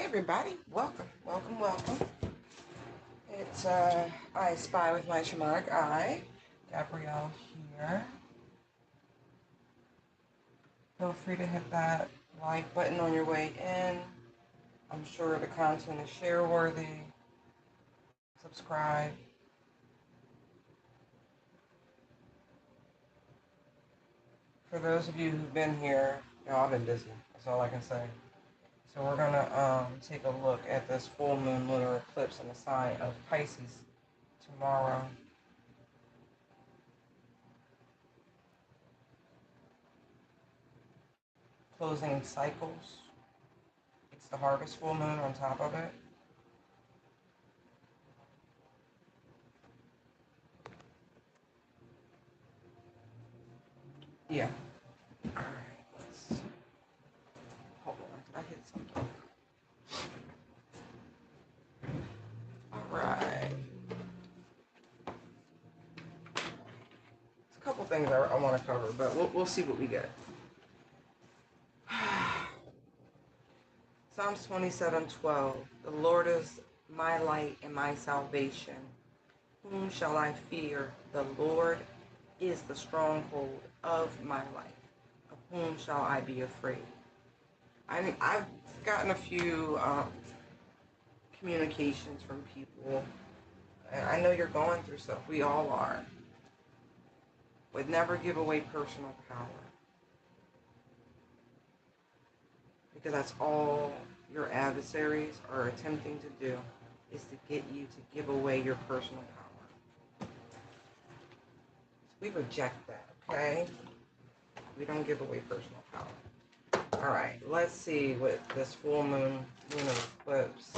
everybody, welcome, welcome, welcome. It's I Spy with my shamanic eye, Gabrielle here. Feel free to hit that like button on your way in. I'm sure the content is share worthy. Subscribe. For those of you who've been here, I've been busy. That's all I can say. So we're gonna take a look at this full moon lunar eclipse in the sign of Pisces tomorrow. Closing cycles. It's the harvest full moon on top of it. Yeah. Alright, let's hold on. I hit something. Alright. There's a couple things I want to cover, but we'll see what we get. Psalms 27:12. The Lord is my light and my salvation. Whom shall I fear? The Lord is the stronghold of my life. Of whom shall I be afraid? I've gotten a few communications from people, and I know you're going through stuff. We all are. But never give away personal power. Because that's all your adversaries are attempting to do, is to get you to give away your personal power. So we reject that, okay? We don't give away personal power. Alright, let's see what this full moon lunar eclipse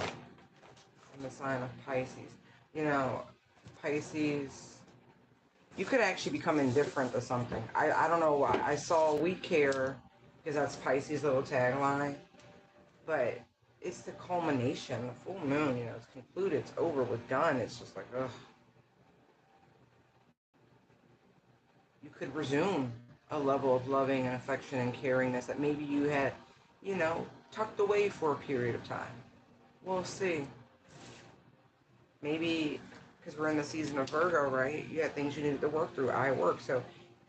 in the sign of Pisces. You know, Pisces, you could actually become indifferent to something. I don't know why. I saw we care, because that's Pisces' little tagline. But it's the culmination, the full moon, it's concluded, it's over, we're done. It's just like, ugh. You could resume a level of loving and affection and caringness that maybe you had, tucked away for a period of time. We'll see. Maybe, because we're in the season of Virgo, right? You had things you needed to work through. I work, so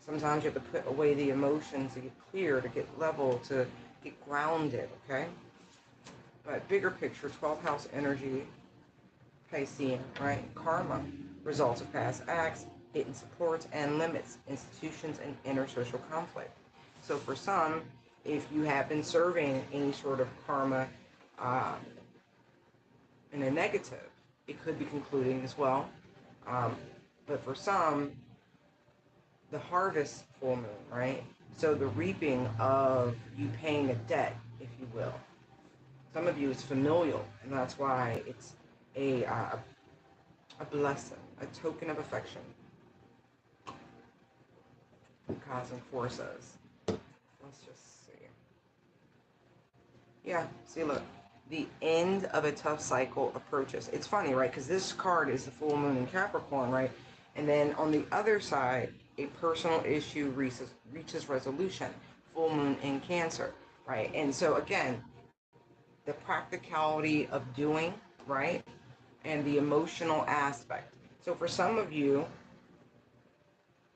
sometimes you have to put away the emotions to get clear, to get level, to get grounded, okay? But bigger picture, 12th house energy, Piscean, right? Karma, results of past acts, hidden supports and limits, institutions, and inner social conflict. So for some, if you have been serving any sort of karma in a negative, it could be concluding as well. But for some, the harvest full moon, right? So the reaping of you paying a debt, if you will. Some of you, it's familial, and that's why it's a blessing, a token of affection. Cosmic forces. Let's just see. Yeah, see, look. The end of a tough cycle approaches. It's funny, right? Because this card is the full moon in Capricorn, right? And then on the other side, a personal issue reaches resolution. Full moon in Cancer, right? And so, again, the practicality of doing, right? And the emotional aspect. So for some of you,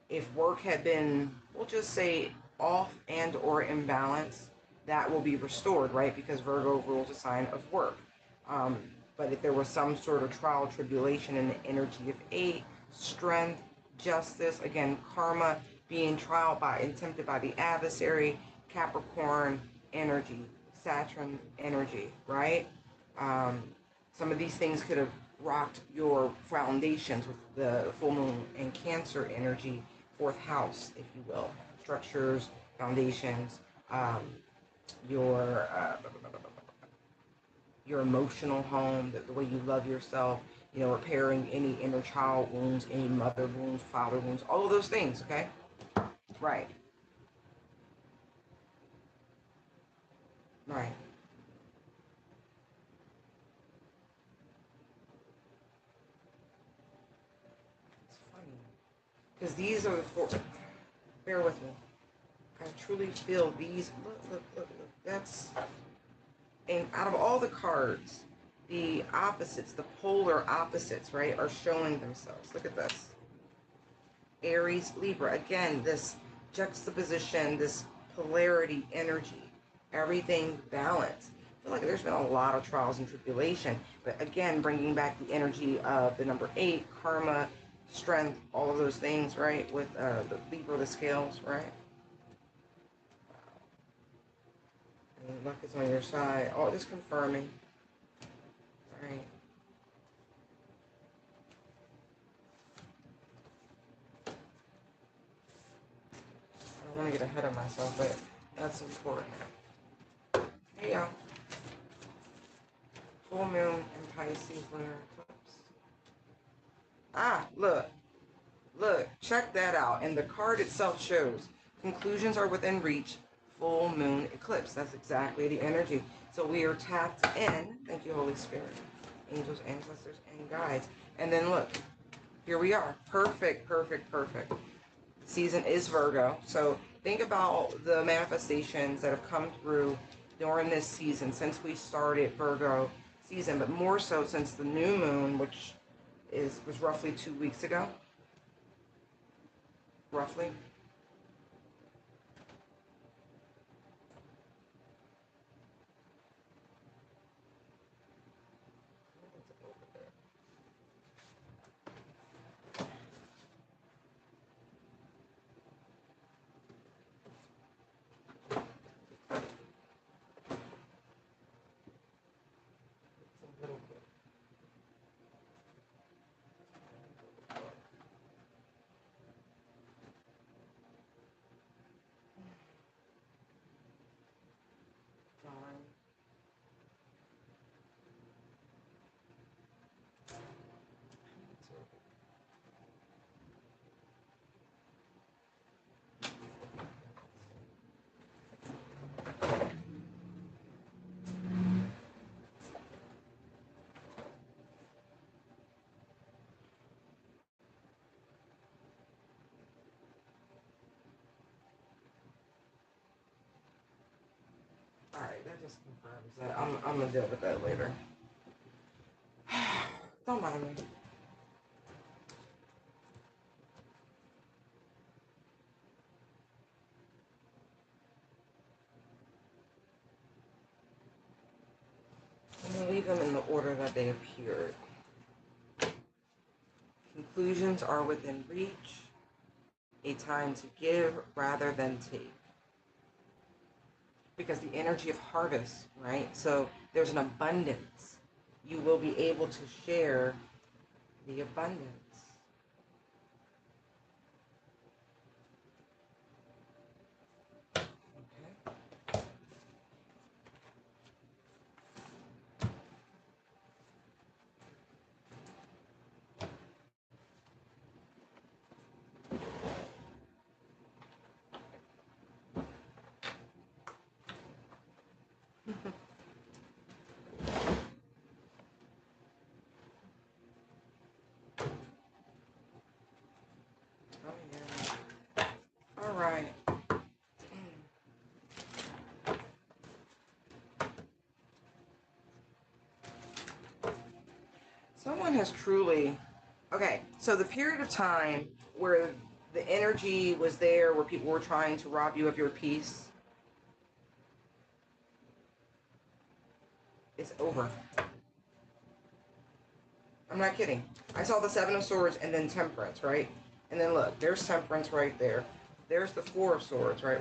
if work had been, we'll just say, off and or imbalance, that will be restored, right? Because Virgo rules a sign of work. But if there was some sort of trial, tribulation in the energy of 8, strength, justice, again, karma, being trialed by and tempted by the adversary, Capricorn energy, Saturn energy, right? Some of these things could have rocked your foundations with the full moon and Cancer energy, 4th house, if you will. Structures, foundations, your emotional home, the way you love yourself, repairing any inner child wounds, any mother wounds, father wounds, all of those things, okay? Right. Right. It's funny. Because these are the 4, bear with me. I truly feel these, look, that's And out of all the cards, the opposites, the polar opposites, right, are showing themselves. Look at this. Aries, Libra. Again, this juxtaposition, this polarity energy, everything balanced. I feel like there's been a lot of trials and tribulation, but again, bringing back the energy of the number 8, karma, strength, all of those things, right, with the Libra, the scales, right? And luck is on your side. Oh, just confirming. All right. I don't want to get ahead of myself, but that's important. Here you go. Full moon in Pisces, lunar eclipse. Ah, look. Look, check that out. And the card itself shows conclusions are within reach, full moon eclipse. That's exactly the energy. So we are tapped in. Thank you, Holy Spirit, angels, ancestors, and guides. And then look, here we are. Perfect, perfect, perfect. Season is Virgo. So think about the manifestations that have come through during this season since we started Virgo season, but more so since the new moon, which was roughly 2 weeks ago. Roughly. Alright, that just confirms that. I'm gonna deal with that later. Don't mind me. I'm gonna leave them in the order that they appeared. Conclusions are within reach, a time to give rather than take. Because the energy of harvest, right? So there's an abundance. You will be able to share the abundance. Oh, yeah. All right. Someone has truly, okay, so the period of time where the energy was there, where people were trying to rob you of your peace, it's over. I'm not kidding. I saw the Seven of Swords and then Temperance, right? And then look, there's Temperance right there. There's the Four of Swords, right?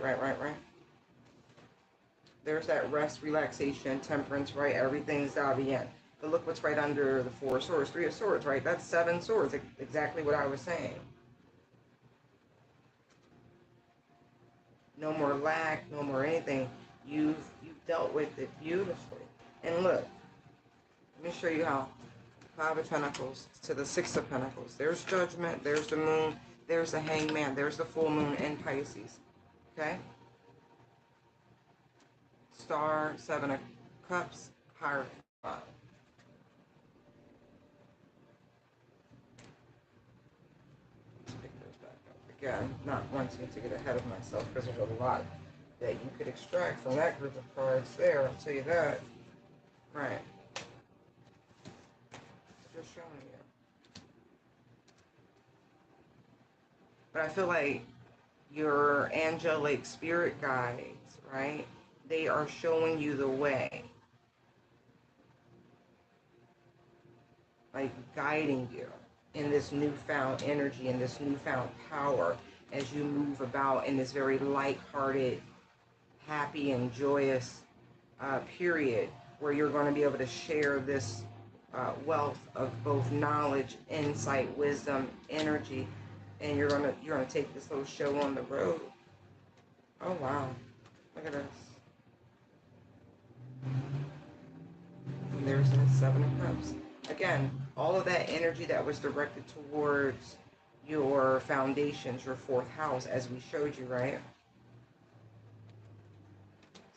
There's that rest, relaxation, temperance, right? Everything's à bien. But look what's right under the Four of Swords, Three of Swords, right? That's 7 swords, exactly what I was saying. No more lack, no more anything. You've dealt with it beautifully. And look, let me show you how. Five of Pentacles to the Six of Pentacles. There's Judgment, there's the Moon, there's the Hangman, there's the full moon in Pisces. Okay? Star, Seven of Cups, Hierophant. Let's pick those back up. Again, not wanting to get ahead of myself because there's a lot that you could extract from that group of cards there, I'll tell you that. Right. Just showing you. But I feel like your angelic spirit guides, right? They are showing you the way, like guiding you in this newfound energy and this newfound power as you move about in this very light-hearted, happy, and joyous period where you're going to be able to share this wealth of both knowledge, insight, wisdom, energy, and you're gonna take this little show on the road. Oh wow, look at this. And there's that Seven of Cups. Again, all of that energy that was directed towards your foundations, your fourth house, as we showed you, right?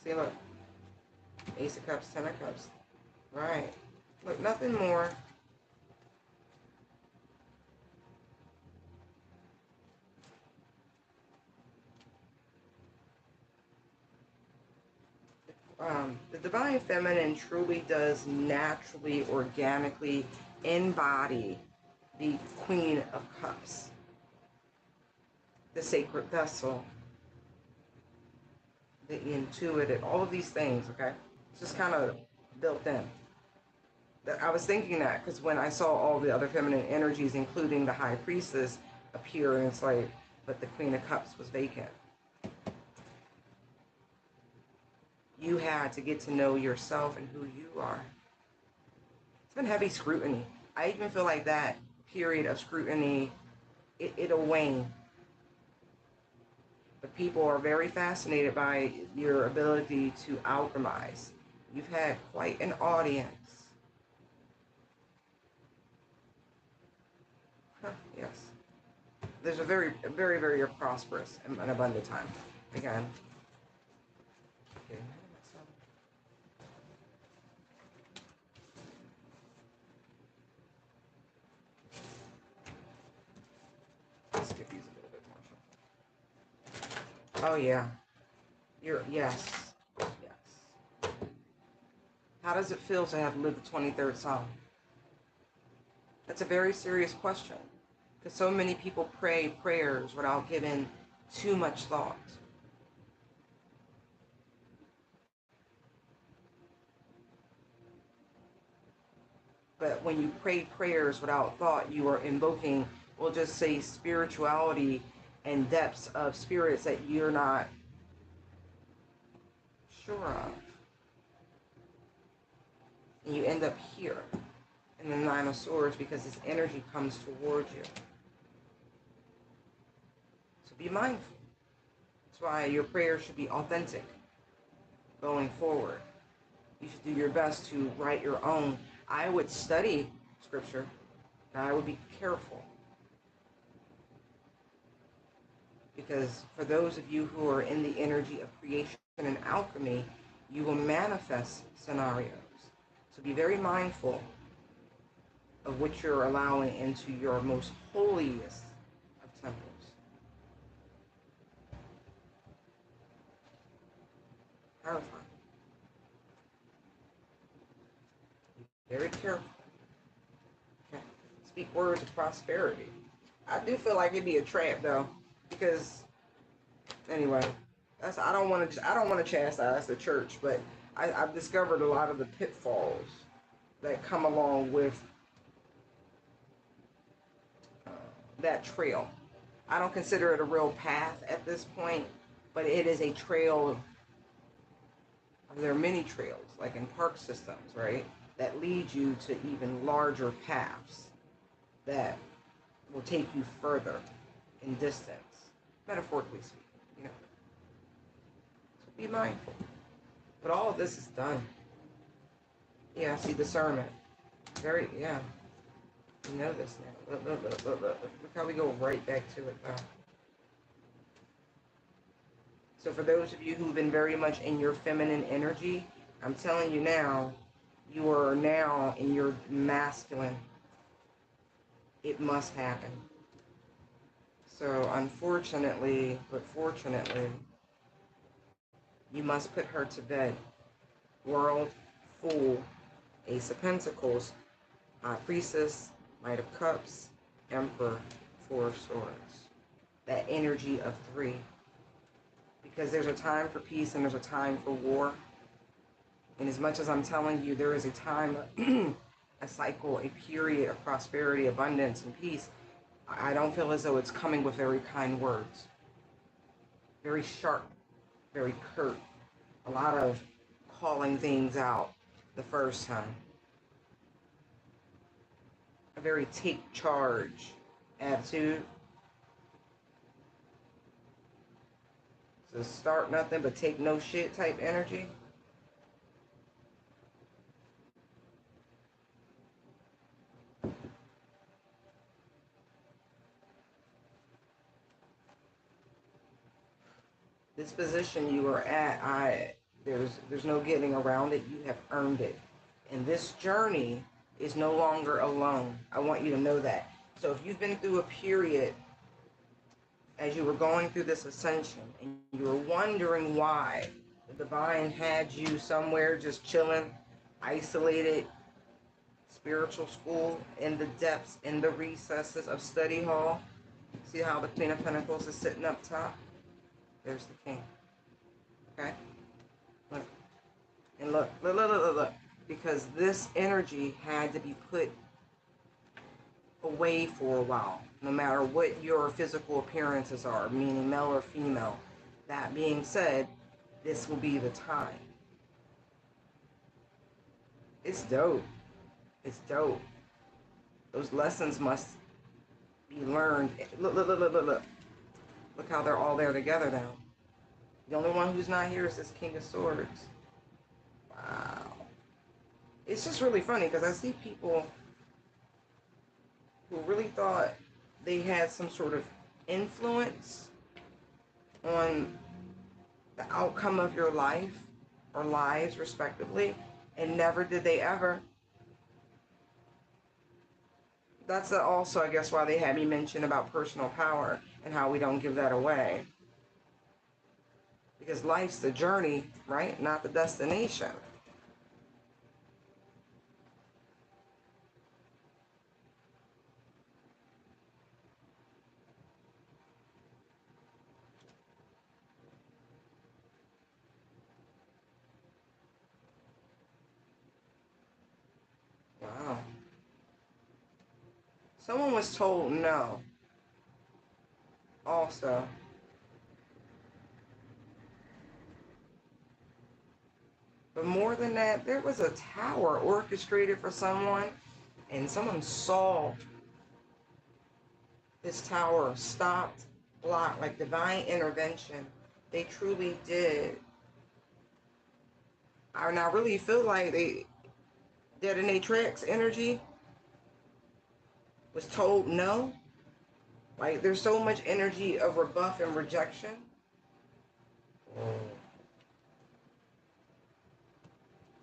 See, look, Ace of Cups, Ten of Cups, right? Look, nothing more. The Divine Feminine truly does naturally, organically embody the Queen of Cups, the sacred vessel, the intuitive, all of these things, okay? It's just kind of built in. I was thinking that because when I saw all the other feminine energies, including the High Priestess, appear, and it's like, but the Queen of Cups was vacant. You had to get to know yourself and who you are. It's been heavy scrutiny. I even feel like that period of scrutiny, it'll wane. But people are very fascinated by your ability to alchemize. You've had quite an audience. Huh, yes. There's a very, very, very prosperous and abundant time. Again. Okay. Let's get these a little bit more. Oh yeah. Yes. Yes. How does it feel to have lived the 23rd Psalm? That's a very serious question. Because so many people pray prayers without giving too much thought. But when you pray prayers without thought, you are invoking, we'll just say, spirituality and depths of spirits that you're not sure of. And you end up here in the Nine of Swords because this energy comes towards you. So be mindful. That's why your prayers should be authentic going forward. You should do your best to write your own. I would study scripture, and I would be careful. Because for those of you who are in the energy of creation and alchemy, you will manifest scenarios. So be very mindful of what you're allowing into your most holiest of temples. Terrifying. Be very careful. Okay. Speak words of prosperity. I do feel like it'd be a trap though, because anyway, I don't want to chastise the church, but I've discovered a lot of the pitfalls that come along with that trail. I don't consider it a real path at this point, but it is a trail. There are many trails, like in park systems, right, that lead you to even larger paths that will take you further in distance, metaphorically speaking, you know. So be mindful. But all of this is done. Yeah, see, discernment. Very, yeah. You know this now. Look how we go right back to it now. So for those of you who've been very much in your feminine energy, I'm telling you now, you are now in your masculine. It must happen. So unfortunately, but fortunately, you must put her to bed. World, fool, Ace of Pentacles, High Priestess, Knight of Cups, Emperor, Four of Swords. That energy of 3. Because there's a time for peace and there's a time for war. And as much as I'm telling you, there is a time, a cycle, a period of prosperity, abundance, and peace, I don't feel as though it's coming with very kind words. Very sharp, very curt. A lot of calling things out the first time. A very take charge attitude. So start nothing but take no shit type energy. This position you are at, there's no getting around it. You have earned it. And this journey is no longer alone. I want you to know that. So if you've been through a period as you were going through this ascension and you were wondering why the divine had you somewhere just chilling, isolated, spiritual school, in the depths, in the recesses of study hall. See how the Queen of Pentacles is sitting up top? There's the King. Okay? Look. And look. Because this energy had to be put away for a while, no matter what your physical appearances are, meaning male or female. That being said, this will be the time. It's dope. It's dope. Those lessons must be learned. Look. Look how they're all there together now. The only one who's not here is this King of Swords. Wow. It's just really funny because I see people who really thought they had some sort of influence on the outcome of your life or lives, respectively, and never did they ever. That's also, I guess, why they had me mention about personal power and how we don't give that away. Because life's the journey, right? Not the destination. Wow. Someone was told no. Also. But more than that, there was a tower orchestrated for someone, and someone saw this tower stopped, blocked, like divine intervention. They truly did. And I really feel like they Detonate energy was told no. Like there's so much energy of rebuff and rejection.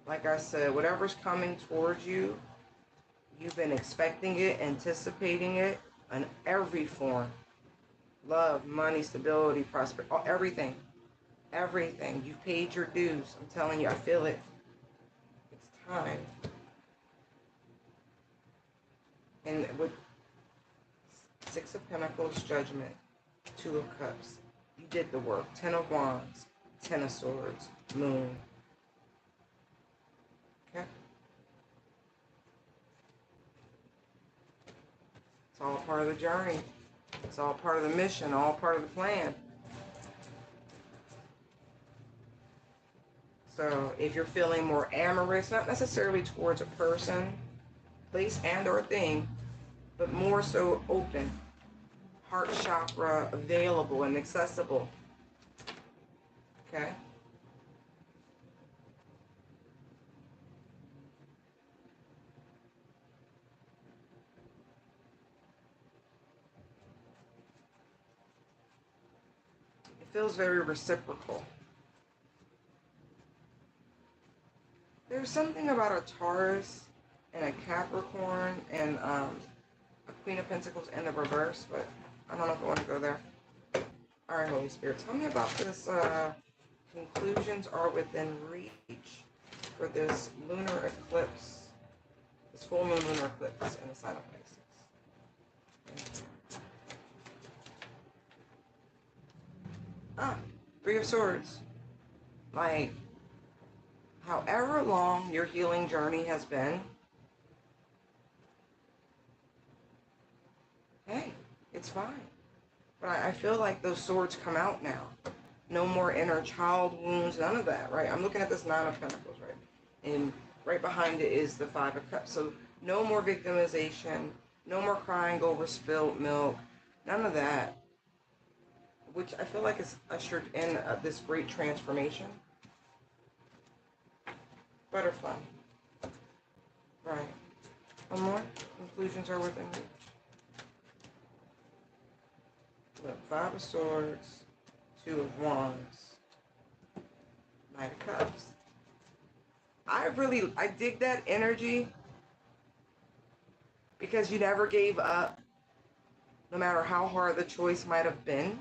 Like I said, whatever's coming towards you, you've been expecting it, anticipating it in every form. Love, money, stability, prosperity, everything. Everything. You've paid your dues. I'm telling you, I feel it. It's time. And with Six of Pentacles, Judgment, Two of Cups, you did the work. Ten of Wands, Ten of Swords, Moon. Okay? It's all part of the journey. It's all part of the mission, all part of the plan. So if you're feeling more amorous, not necessarily towards a person, place, and or thing, but more so open, heart chakra available and accessible. Okay? It feels very reciprocal. There's something about a Taurus and a Capricorn and a Queen of Pentacles in the reverse, but I don't know if I want to go there. All right, Holy Spirit, tell me about this. Conclusions are within reach for this lunar eclipse It's full moon lunar eclipse in the sign of Pisces. Ah, Three of Swords. Like, however long your healing journey has been, hey, it's fine. But I feel like those swords come out now. No more inner child wounds, none of that, right? I'm looking at this Nine of Pentacles, right? And right behind it is the Five of Cups. So no more victimization, no more crying over spilled milk, none of that. Which I feel like is ushered in this great transformation. Butterfly. Right. One more. Conclusions are within reach. Look, Five of Swords, Two of Wands, Knight of Cups. I dig that energy because you never gave up, no matter how hard the choice might have been.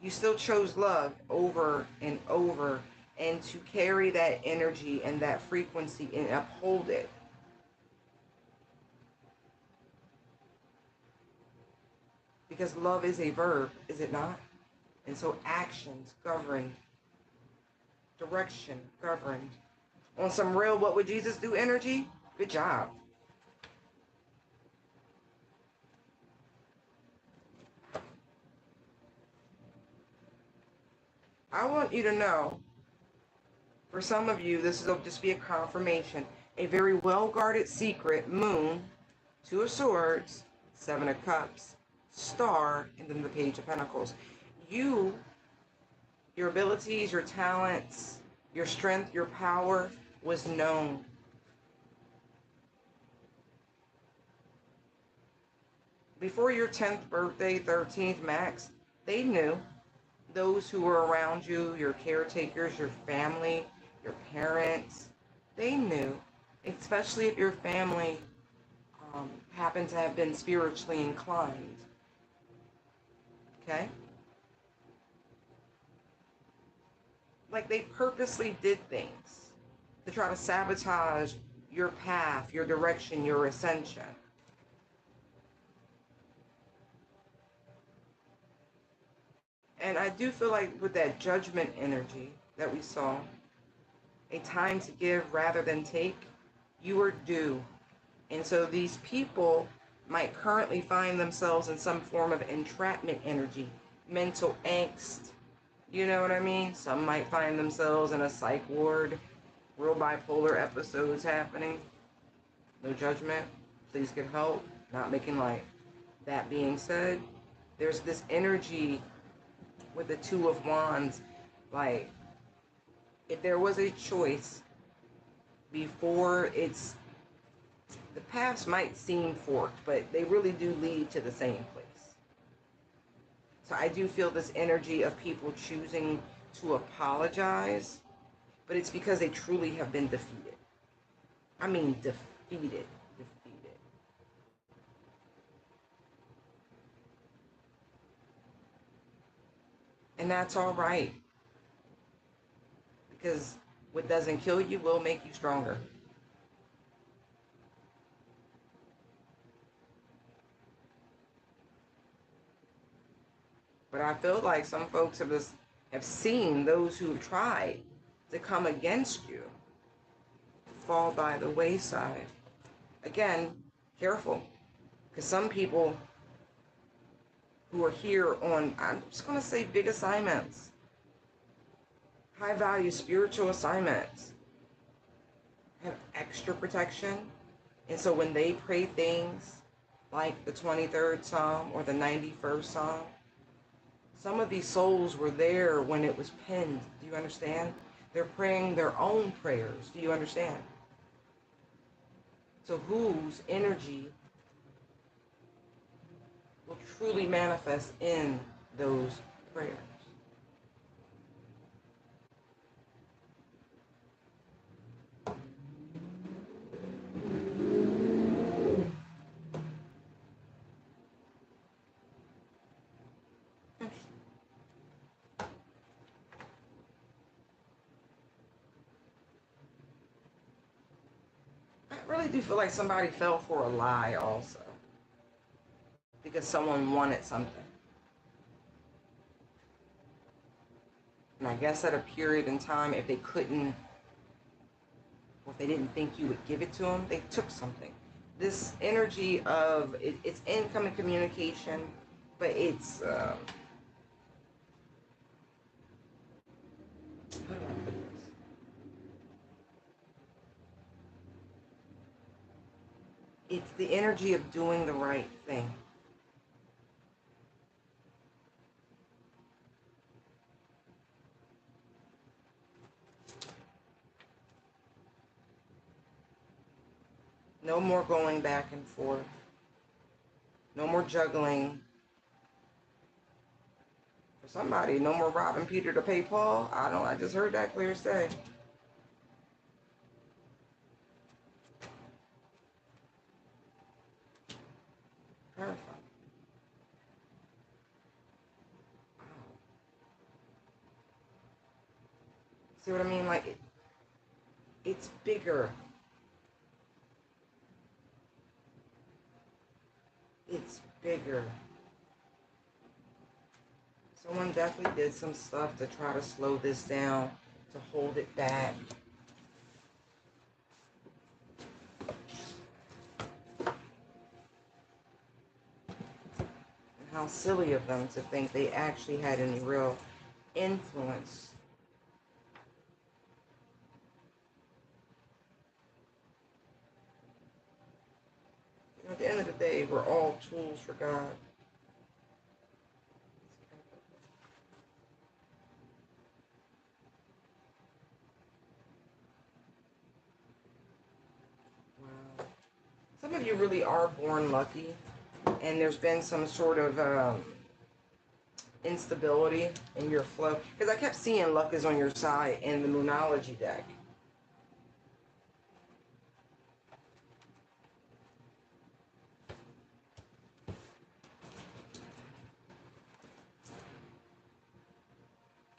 You still chose love over and over, and to carry that energy and that frequency and uphold it. Because love is a verb, is it not? And so actions governed, direction governed. On some real what would Jesus do energy, good job. I want you to know, for some of you, this will just be a confirmation. A very well-guarded secret, Moon, Two of Swords, Seven of Cups, Star, and then the Page of Pentacles. You, your abilities, your talents, your strength, your power was known. Before your 10th birthday, 13th max, they knew. Those who were around you, your caretakers, your family, your parents, they knew. Especially if your family happened to have been spiritually inclined. Okay? Like they purposely did things to try to sabotage your path, your direction, your ascension. And I do feel like with that judgment energy that we saw, a time to give rather than take, you are due. And so these people might currently find themselves in some form of entrapment energy, mental angst. You know what I mean? Some might find themselves in a psych ward, real bipolar episodes happening. No judgment. Please get help. Not making light. That being said, there's this energy with the Two of Wands. Like, if there was a choice before it's, the paths might seem forked, but they really do lead to the same place. So I do feel this energy of people choosing to apologize, but it's because they truly have been defeated. I mean, defeated. And that's all right. Because what doesn't kill you will make you stronger. But I feel like some folks have seen those who have tried to come against you fall by the wayside. Again, careful. Because some people who are here on, I'm just going to say big assignments, high value spiritual assignments, have extra protection. And so when they pray things like the 23rd Psalm or the 91st Psalm, some of these souls were there when it was penned. Do you understand? They're praying their own prayers. Do you understand? So whose energy will truly manifest in those prayers? I really do feel like somebody fell for a lie also. Because someone wanted something. And I guess at a period in time, if they couldn't, or if they didn't think you would give it to them, they took something. This energy of, it's incoming communication, but it's, how do I put this? It's the energy of doing the right thing. No more going back and forth. No more juggling. For somebody, no more robbing Peter to pay Paul. I just heard that clear as day. Terrifying. Wow. See what I mean? Like, it's bigger. It's bigger. Someone definitely did some stuff to try to slow this down, to hold it back. And how silly of them to think they actually had any real influence. You know, at the end of the day, we're all tools for God. Wow. Some of you really are born lucky, and there's been some sort of instability in your flow. Because I kept seeing luck is on your side in the Moonology deck.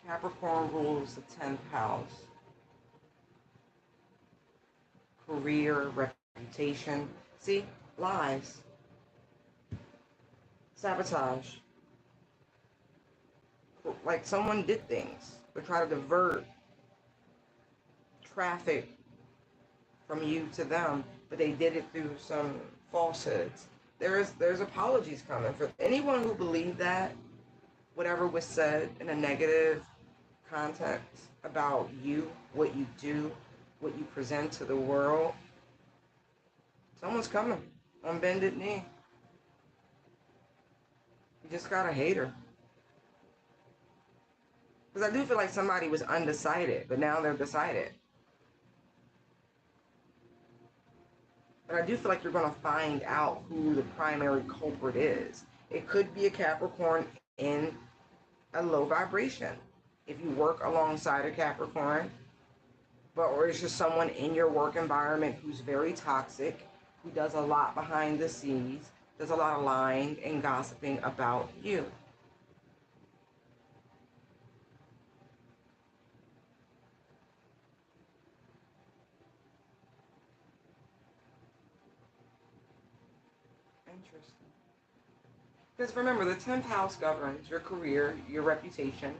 Capricorn rules the 10th house. Career, reputation. See? Lies. Sabotage. Like someone did things to try to divert traffic from you to them, but they did it through some falsehoods. There's apologies coming for anyone who believed that whatever was said in a negative context about you, what you do, what you present to the world. Someone's coming on bended knee. You just got a hater. Because I do feel like somebody was undecided, but now they're decided. But I do feel like you're going to find out who the primary culprit is. It could be a Capricorn in a low vibration. If you work alongside a Capricorn, or it's just someone in your work environment who's very toxic, who does a lot behind the scenes, does a lot of lying and gossiping about you. Interesting. Because remember, the 10th house governs your career, your reputation,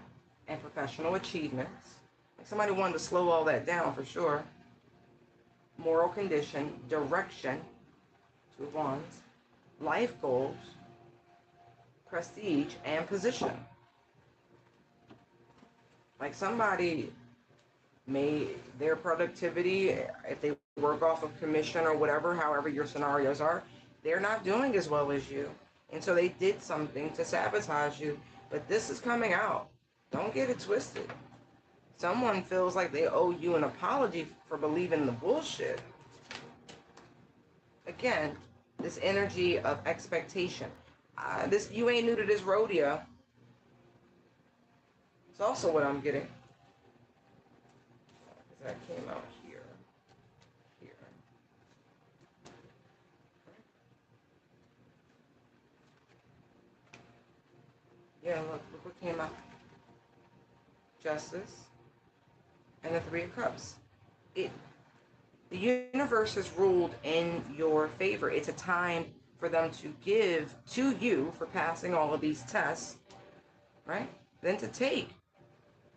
and professional achievements. Like somebody wanted to slow all that down for sure. Moral condition, direction, 2 of Wands, life goals, prestige, and position. Like somebody made their productivity, if they work off of commission or whatever, however your scenarios are, they're not doing as well as you. And so they did something to sabotage you. But this is coming out. Don't get it twisted. Someone feels like they owe you an apology for believing the bullshit. Again, this energy of expectation. You ain't new to this rodeo. It's also what I'm getting. That came out here. Yeah, look what came out. Justice and the 3 of Cups. This The universe has ruled in your favor. It's a time for them to give to you for passing all of these tests, right? Then to take.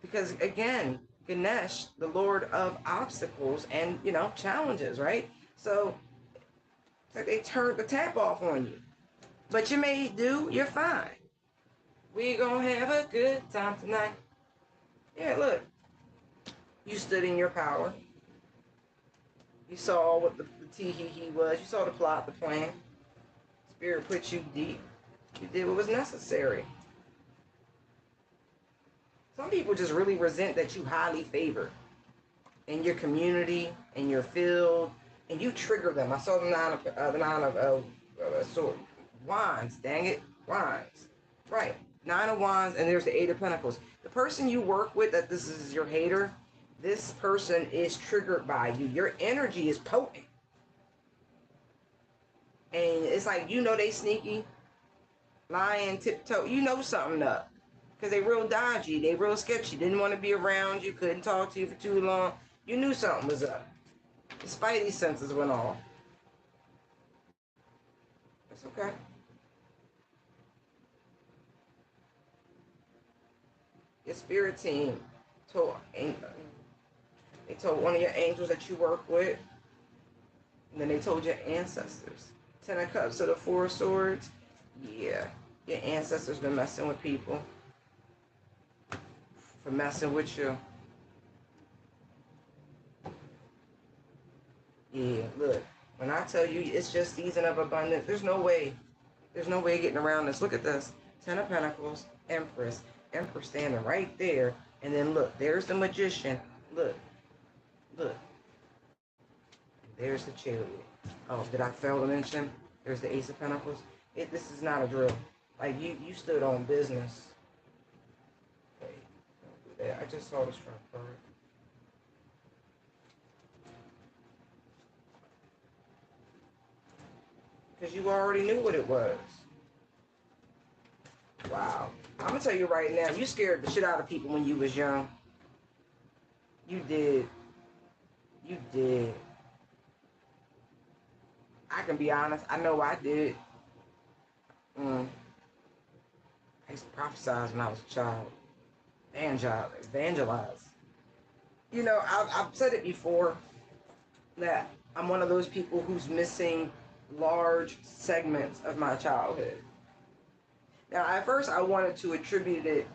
Because again, Ganesh, the lord of obstacles and, challenges, right? So it's like they turned the tap off on you. But you may do, you're fine. We gonna have a good time tonight. Yeah, look. You stood in your power. You saw what the tee-hee-hee was. You saw the plot, the plan. Spirit put you deep. You did what was necessary. Some people just really resent that you highly favored in your community, in your field, and you trigger them. I saw the nine of sword wands. Dang it, wands. Right, 9 of wands, and there's the 8 of pentacles. The person you work with, that this is your hater, this person is triggered by you. Your energy is potent, and it's like they sneaky, lying, tiptoe. You know something up. Because they real dodgy, they real sketchy, didn't want to be around you, couldn't talk to you for too long. You knew something was up. The spidey senses went off. It's okay. Your spirit team told they told one of your angels that you work with, and then they told your ancestors. 10 of cups to the 4 of swords. Yeah, your ancestors been messing with people. For messing with you. Yeah, look, when I tell you it's just season of abundance, there's no way getting around this. Look at this. 10 of pentacles, empress standing right there. And then look, there's the magician. Look. There's the chariot. Oh, did I fail to mention? There's the ace of pentacles. This is not a drill. Like, you stood on business. Okay, don't do that. I just saw the strength card. Because you already knew what it was. Wow. I'm going to tell you right now, you scared the shit out of people when you was young. You did. You did. I can be honest. I know I did. I used to prophesize when I was a child. Evangelize. I've said it before that I'm one of those people who's missing large segments of my childhood. Now, at first, I wanted to attribute it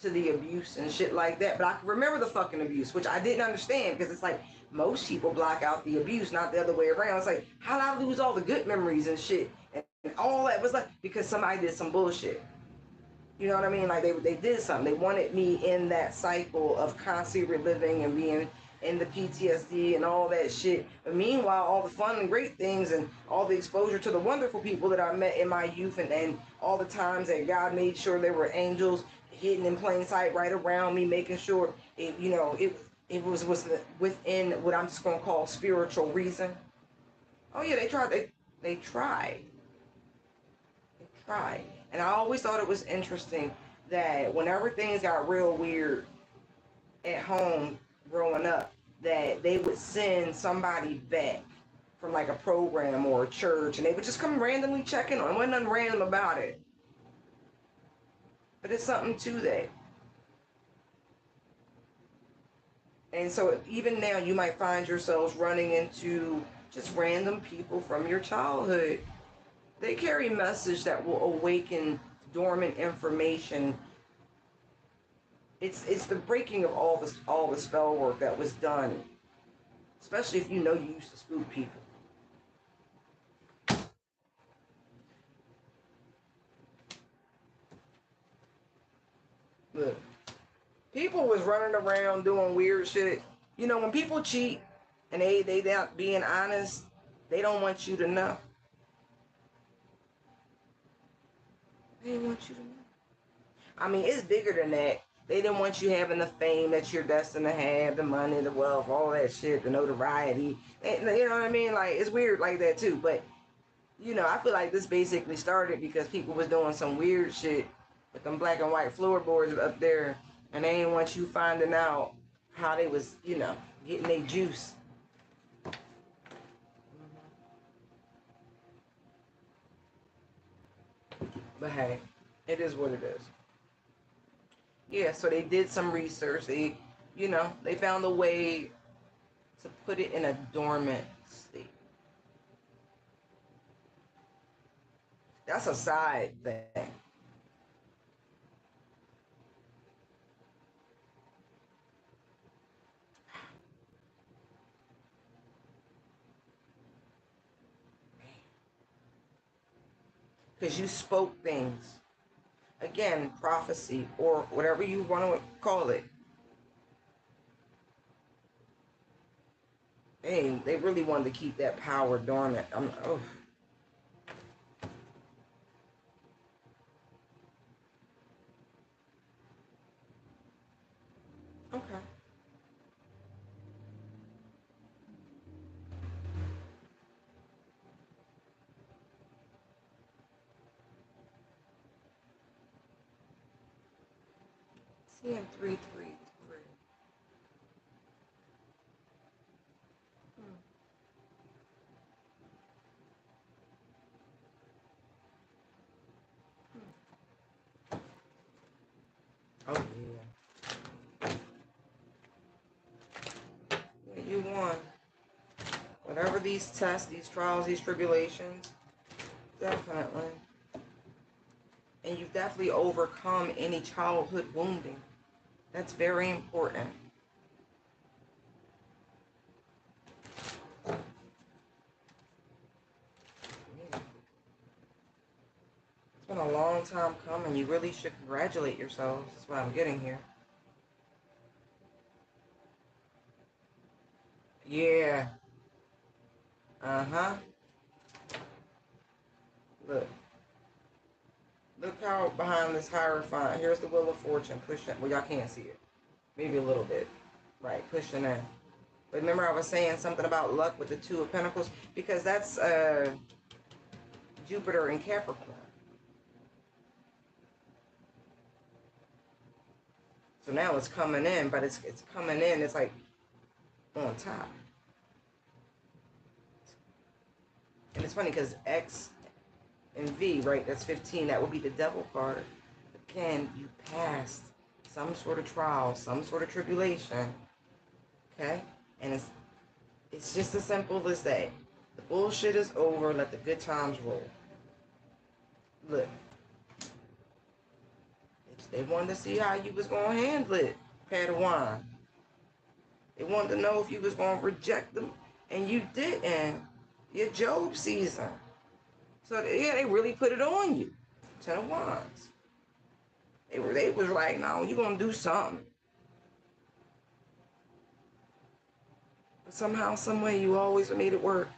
to the abuse and shit like that, but I can remember the fucking abuse, which I didn't understand, because it's like most people block out the abuse, not the other way around. It's like, how did I lose all the good memories and shit? And all that was like, because somebody did some bullshit. You know what I mean? Like, they did something. They wanted me in that cycle of constantly reliving and being in the PTSD and all that shit. But meanwhile, all the fun and great things and all the exposure to the wonderful people that I met in my youth, and all the times that God made sure there were angels hidden in plain sight right around me, making sure it was within what I'm just going to call spiritual reason. Oh yeah, they tried. They tried. And I always thought it was interesting that whenever things got real weird at home growing up, that they would send somebody back from like a program or a church, and they would just come randomly checking on. There wasn't nothing random about it. But it's something to that. And so even now you might find yourselves running into just random people from your childhood. They carry a message that will awaken dormant information. It's the breaking of all the spell work that was done, especially if you used to spook people. Look, people was running around doing weird shit. When people cheat and they not being honest, they don't want you to know. They didn't want you to know. I mean, it's bigger than that. They didn't want you having the fame that you're destined to have, the money, the wealth, all that shit, the notoriety. And, you know what I mean? Like, it's weird like that too. But, I feel like this basically started because people was doing some weird shit with them black and white floorboards up there. And they didn't want you finding out how they was, getting their juice. But hey, it is what it is. Yeah, so they did some research. They found a way to put it in a dormant state. That's a side thing. Because you spoke things. Again, prophecy or whatever you want to call it. They really wanted to keep that power dormant. Oh. Okay. Seeing 333. Hmm. Oh yeah. Yeah, you won. Whatever these tests, these trials, these tribulations, definitely. And you've definitely overcome any childhood wounding. That's very important. Yeah. It's been a long time coming. You really should congratulate yourselves. That's what I'm getting here. Yeah. Uh-huh. Look. Look how behind this Hierophant. Here's the Wheel of Fortune pushing. Well, y'all can't see it. Maybe a little bit. Right, pushing in. But remember I was saying something about luck with the Two of Pentacles? Because that's Jupiter in Capricorn. So now it's coming in, but it's coming in. It's like on top. And it's funny because X and V, right? That's 15. That would be the devil card. Again, you passed some sort of trial, some sort of tribulation. Okay? And it's just as simple as that. The bullshit is over. Let the good times roll. Look, they wanted to see how you was going to handle it, Padawan. They wanted to know if you was going to reject them, and you didn't. Your Job season. So, yeah, they really put it on you. Ten of Wands. They was like, no, you going to do something. But somehow, some way, you always made it work.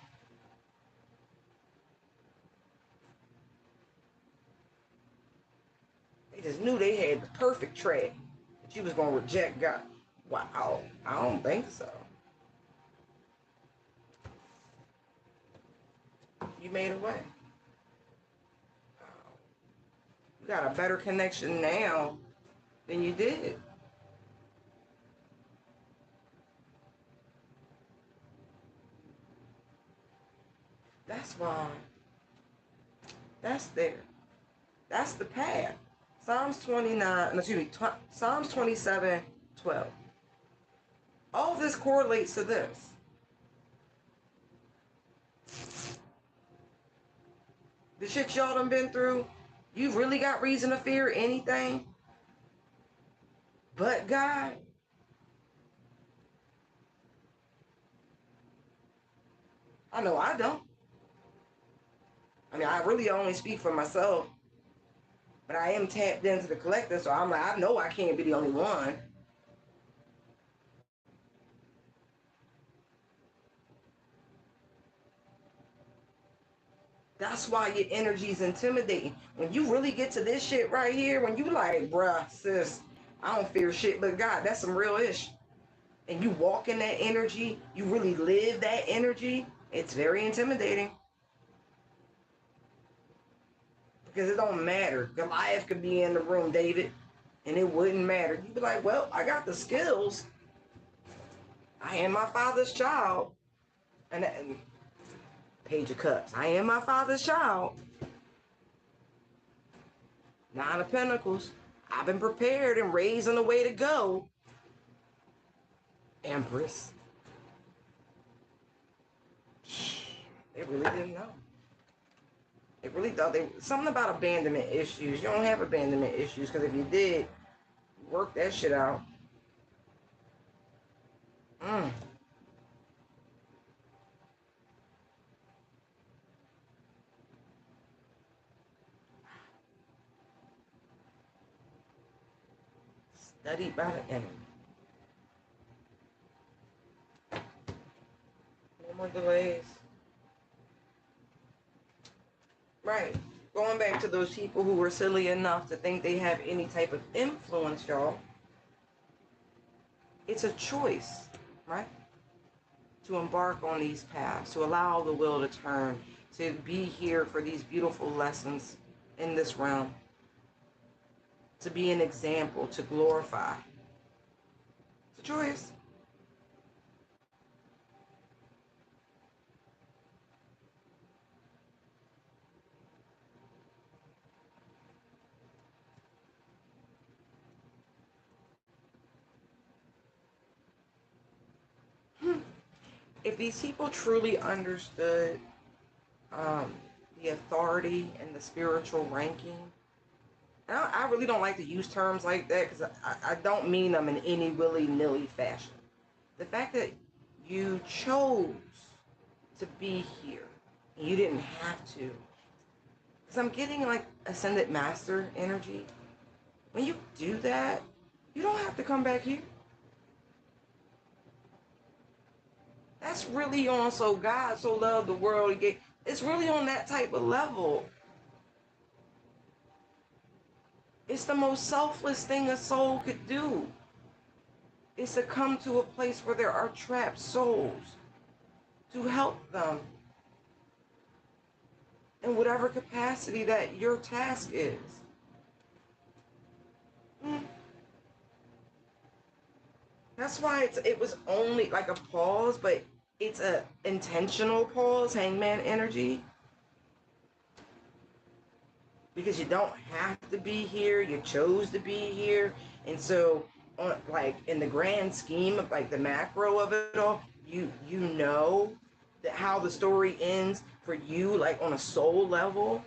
They just knew they had the perfect track that you was going to reject God. Wow, I don't think so. You made a way. You got a better connection now than you did. That's why. That's there. That's the path. Psalms 29, excuse me, Psalms 27:12. All of this correlates to this. The shit y'all done been through, you really got reason to fear anything but God? I know I don't. I mean, I really only speak for myself, but I am tapped into the collective, so I'm like, I know I can't be the only one. That's why your energy is intimidating. When you really get to this shit right here, when you like, bruh, sis, I don't fear shit but God, that's some real ish. And you walk in that energy, you really live that energy, it's very intimidating. Because it don't matter. Goliath could be in the room, David, and it wouldn't matter. You'd be like, well, I got the skills. I am my father's child. And, Page of Cups. I am my father's child. Nine of Pentacles. I've been prepared and raised on the way to go. Empress. They really didn't know. They really thought something about abandonment issues. You don't have abandonment issues, because if you did, work that shit out. Studied by the enemy. No more delays. Right. Going back to those people who were silly enough to think they have any type of influence, y'all. It's a choice, right? To embark on these paths, to allow the wheel to turn, to be here for these beautiful lessons in this realm, to be an example, to glorify. It's a choice. If these people truly understood the authority and the spiritual ranking, and I really don't like to use terms like that, because I don't mean them in any willy-nilly fashion. The fact that you chose to be here, and you didn't have to, because I'm getting like ascended master energy. When you do that, you don't have to come back here. That's really on so God so loved the world. It's really on that type of level. It's the most selfless thing a soul could do. Is to come to a place where there are trapped souls, to help them in whatever capacity that your task is. That's why it was only like a pause, but it's a intentional pause, hangman energy. Because you don't have to be here, you chose to be here. And so, like in the grand scheme of like the macro of it all, you know that how the story ends for you, like on a soul level.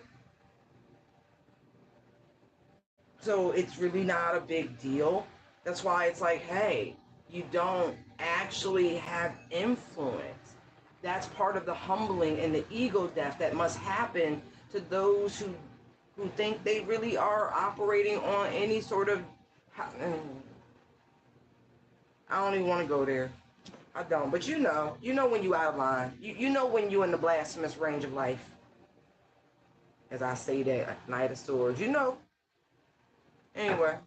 So it's really not a big deal. That's why it's like, hey, you don't actually have influence. That's part of the humbling and the ego death that must happen to those who think they really are operating on any sort of. I don't even want to go there. I don't. But you know when you out of line. You know when you in the blasphemous range of life. As I say that, Knight of Swords. You know. Anyway.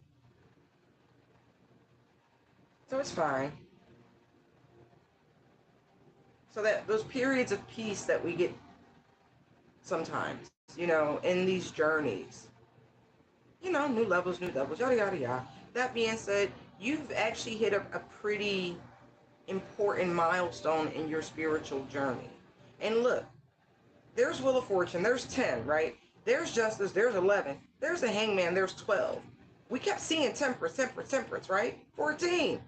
So it's fine. So that those periods of peace that we get sometimes, in these journeys, new levels, yada, yada, yada. That being said, you've actually hit a pretty important milestone in your spiritual journey. And look, there's Wheel of Fortune, there's 10, right? There's Justice, there's 11, there's the Hangman, there's 12. We kept seeing temperance, right? 14.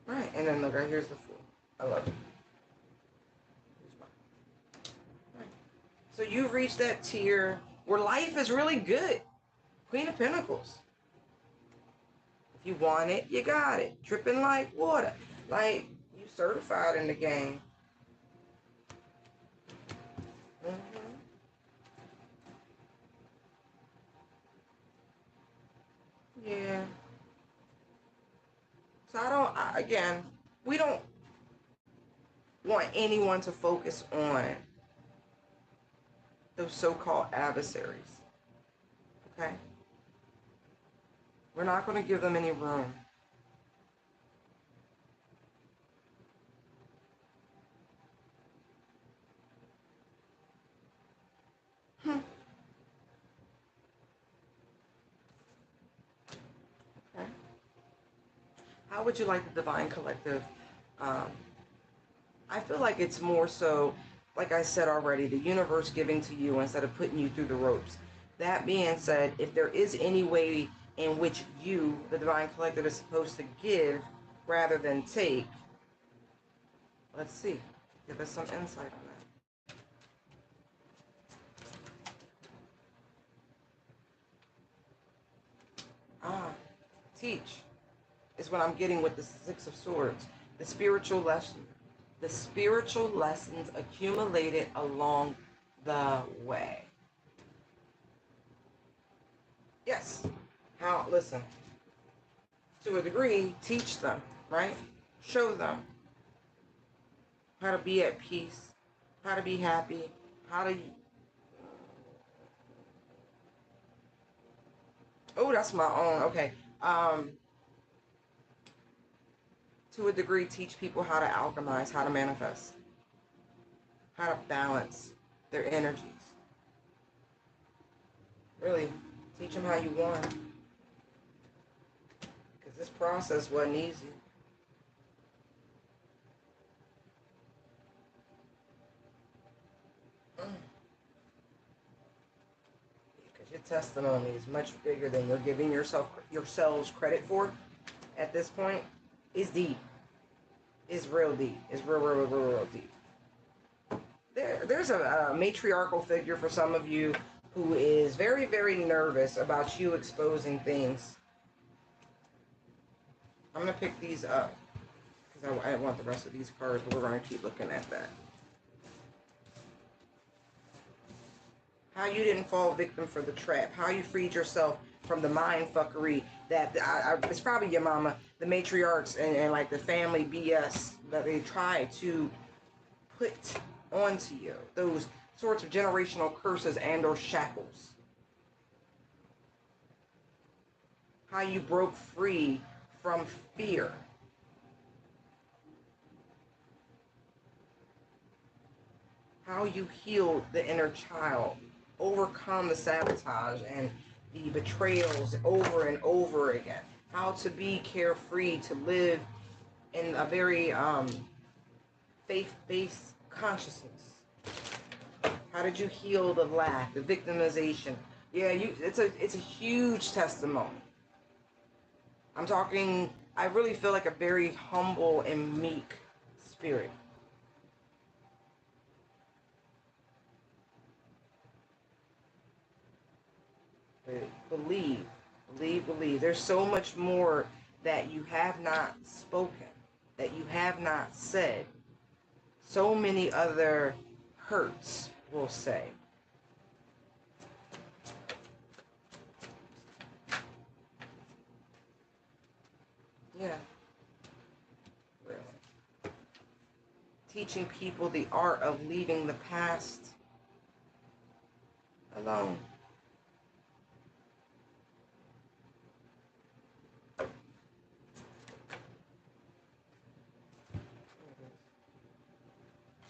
Right, and then look, right here's the Fool. I love it. Right. So you've reached that tier where life is really good. Queen of Pentacles. If you want it, you got it. Dripping like water. Like, you certified in the game. Mm-hmm. Yeah. So again, we don't want anyone to focus on those so-called adversaries. Okay? We're not going to give them any room. Okay. How would you like the Divine Collective? I feel like it's more so like I said already, the universe giving to you instead of putting you through the ropes. That being said, if there is any way in which you, the Divine Collective, is supposed to give rather than take, let's see. Give us some insight on that. Teach is what I'm getting with the Six of Swords. The spiritual lesson. The spiritual lessons accumulated along the way. Yes. How, listen, to a degree, teach them, right? Show them how to be at peace, how to be happy, how to... Oh, that's my own. Okay. To a degree, teach people how to alchemize, how to manifest, how to balance their energies. Really, teach them how you want. Because this process wasn't easy. Because your testimony is much bigger than you're giving yourselves credit for at this point. It's deep. It's real deep. It's real deep. There's a matriarchal figure for some of you who is very, very nervous about you exposing things. I'm going to pick these up because I want the rest of these cards, but we're going to keep looking at that. How you didn't fall victim for the trap. How you freed yourself from the mind fuckery that it's probably your mama, the matriarchs, and like the family BS that they try to put onto you. Those sorts of generational curses and or shackles. How you broke free from fear. How you healed the inner child, overcome the sabotage and the betrayals over and over again. How to be carefree, to live in a very faith-based consciousness. How did you heal the lack, the victimization? Yeah, it's a huge testimony. I'm talking, I really feel like a very humble and meek spirit. Believe. There's so much more that you have not spoken, that you have not said. So many other hurts, we'll say. Yeah. Really. Teaching people the art of leaving the past alone.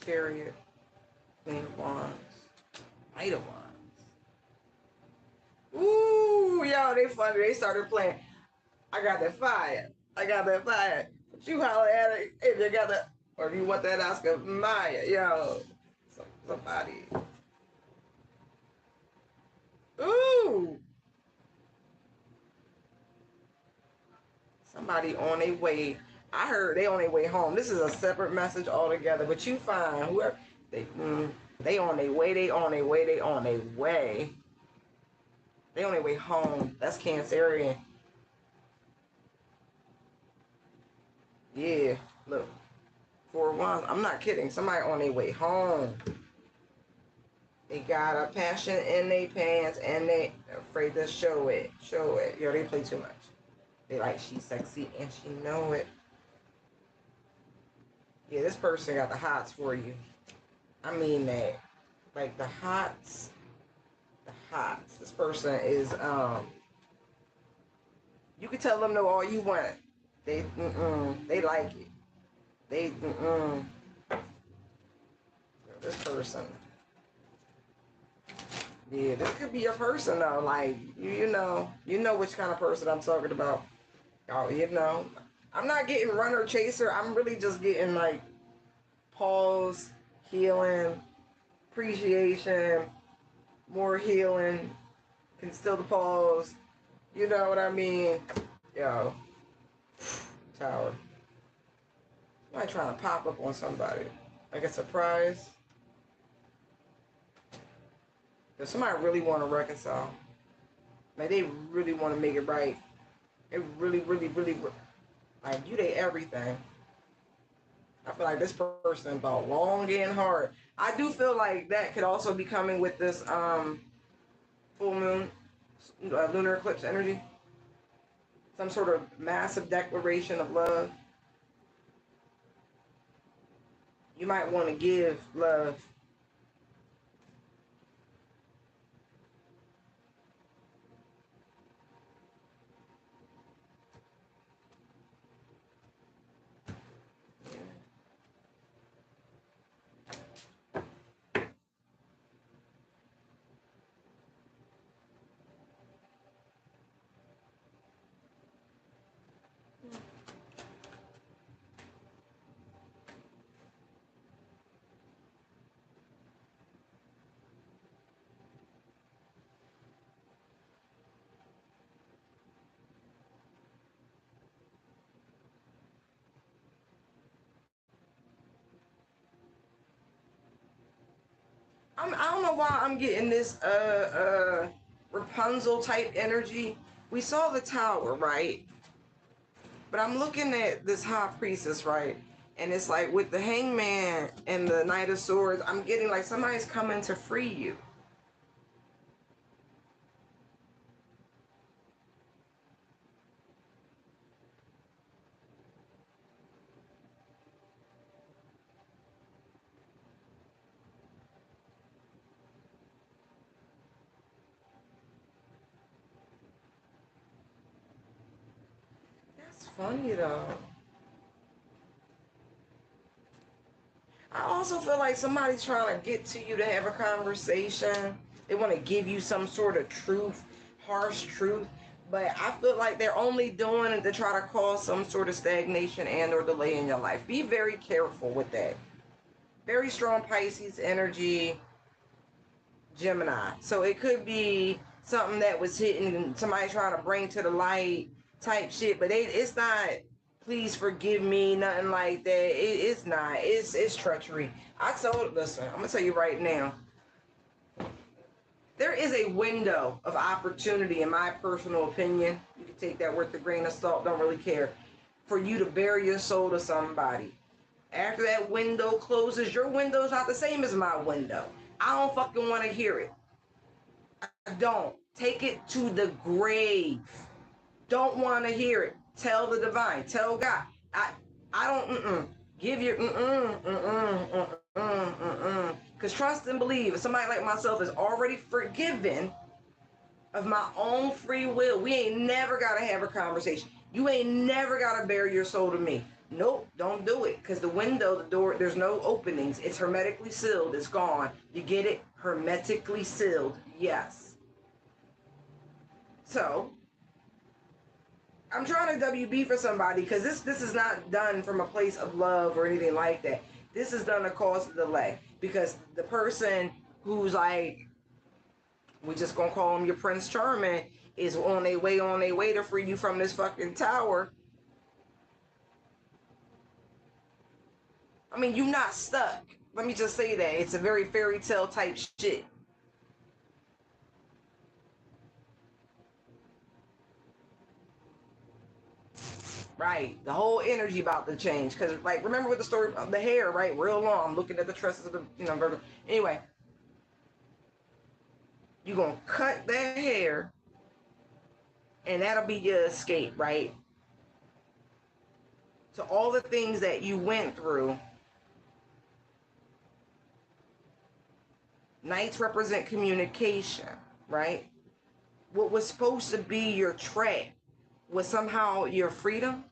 Chariot, Queen of Wands, Knight of Wands. Ooh, y'all, they funny. They started playing. I got that fire. But you holler at it if you got that, or if you want that Oscar Maya, yo, somebody. Ooh, somebody on their way. I heard they on their way home. This is a separate message altogether. But you find whoever they on their way. They on their way. They on their way home. That's Cancerian. Yeah, look. For one, I'm not kidding. Somebody on their way home. They got a passion in their pants and they afraid to show it. Yo, they play too much. They like she's sexy and she know it. Yeah, this person got the hots for you. I mean that. Like the hots. This person is you can tell them no all you want. They like it. This person. Yeah, this could be a person though. Like you know which kind of person I'm talking about. Oh, I'm not getting runner chaser. I'm really just getting like pause, healing, appreciation, more healing, can still the pause. You know what I mean? Yo, Tower. Somebody trying to pop up on somebody. Like a surprise. Does somebody really want to reconcile? Like they really want to make it right. They really, like you they everything. I feel like this person about long and hard. I do feel like that could also be coming with this full moon, lunar eclipse energy. Some sort of massive declaration of love. You might want to give love. I don't know why I'm getting this Rapunzel type energy. We saw the tower, right? But I'm looking at this high priestess, right? And it's like with the hangman and the knight of swords, I'm getting like somebody's coming to free you. That's funny though. I also feel like somebody's trying to get to you to have a conversation. They want to give you some sort of truth, harsh truth. But I feel like they're only doing it to try to cause some sort of stagnation and or delay in your life. Be very careful with that. Very strong Pisces energy, Gemini. So it could be something that was hitting somebody trying to bring to the light type shit, but it's not. Please forgive me, nothing like that. It's not. It's treachery. Listen, I'm gonna tell you right now. There is a window of opportunity, in my personal opinion. You can take that with a grain of salt. Don't really care. For you to bury your soul to somebody. After that window closes, your window's not the same as my window. I don't fucking want to hear it. I don't. Take it to the grave. Don't want to hear it. Tell the divine. Tell God. I don't. Give your Because trust and believe. If somebody like myself is already forgiven of my own free will, we ain't never got to have a conversation. You ain't never got to bare your soul to me. Nope, don't do it. Because the window, the door, there's no openings. It's hermetically sealed. It's gone. You get it? Hermetically sealed. Yes. So, I'm trying to WB for somebody because this is not done from a place of love or anything like that. This is done to cause a delay because the person who's like, we just gonna call him your Prince Charming, is on their way to free you from this fucking tower. I mean, you not stuck. Let me just say that. It's a very fairy tale type shit. Right. The whole energy about to change. Because, like, remember with the story of the hair, right? Real long. I'm looking at the tresses of the, Virgo. Anyway, you're going to cut that hair, and that'll be your escape, right? So all the things that you went through, knights represent communication, right? What was supposed to be your trap was somehow your freedom.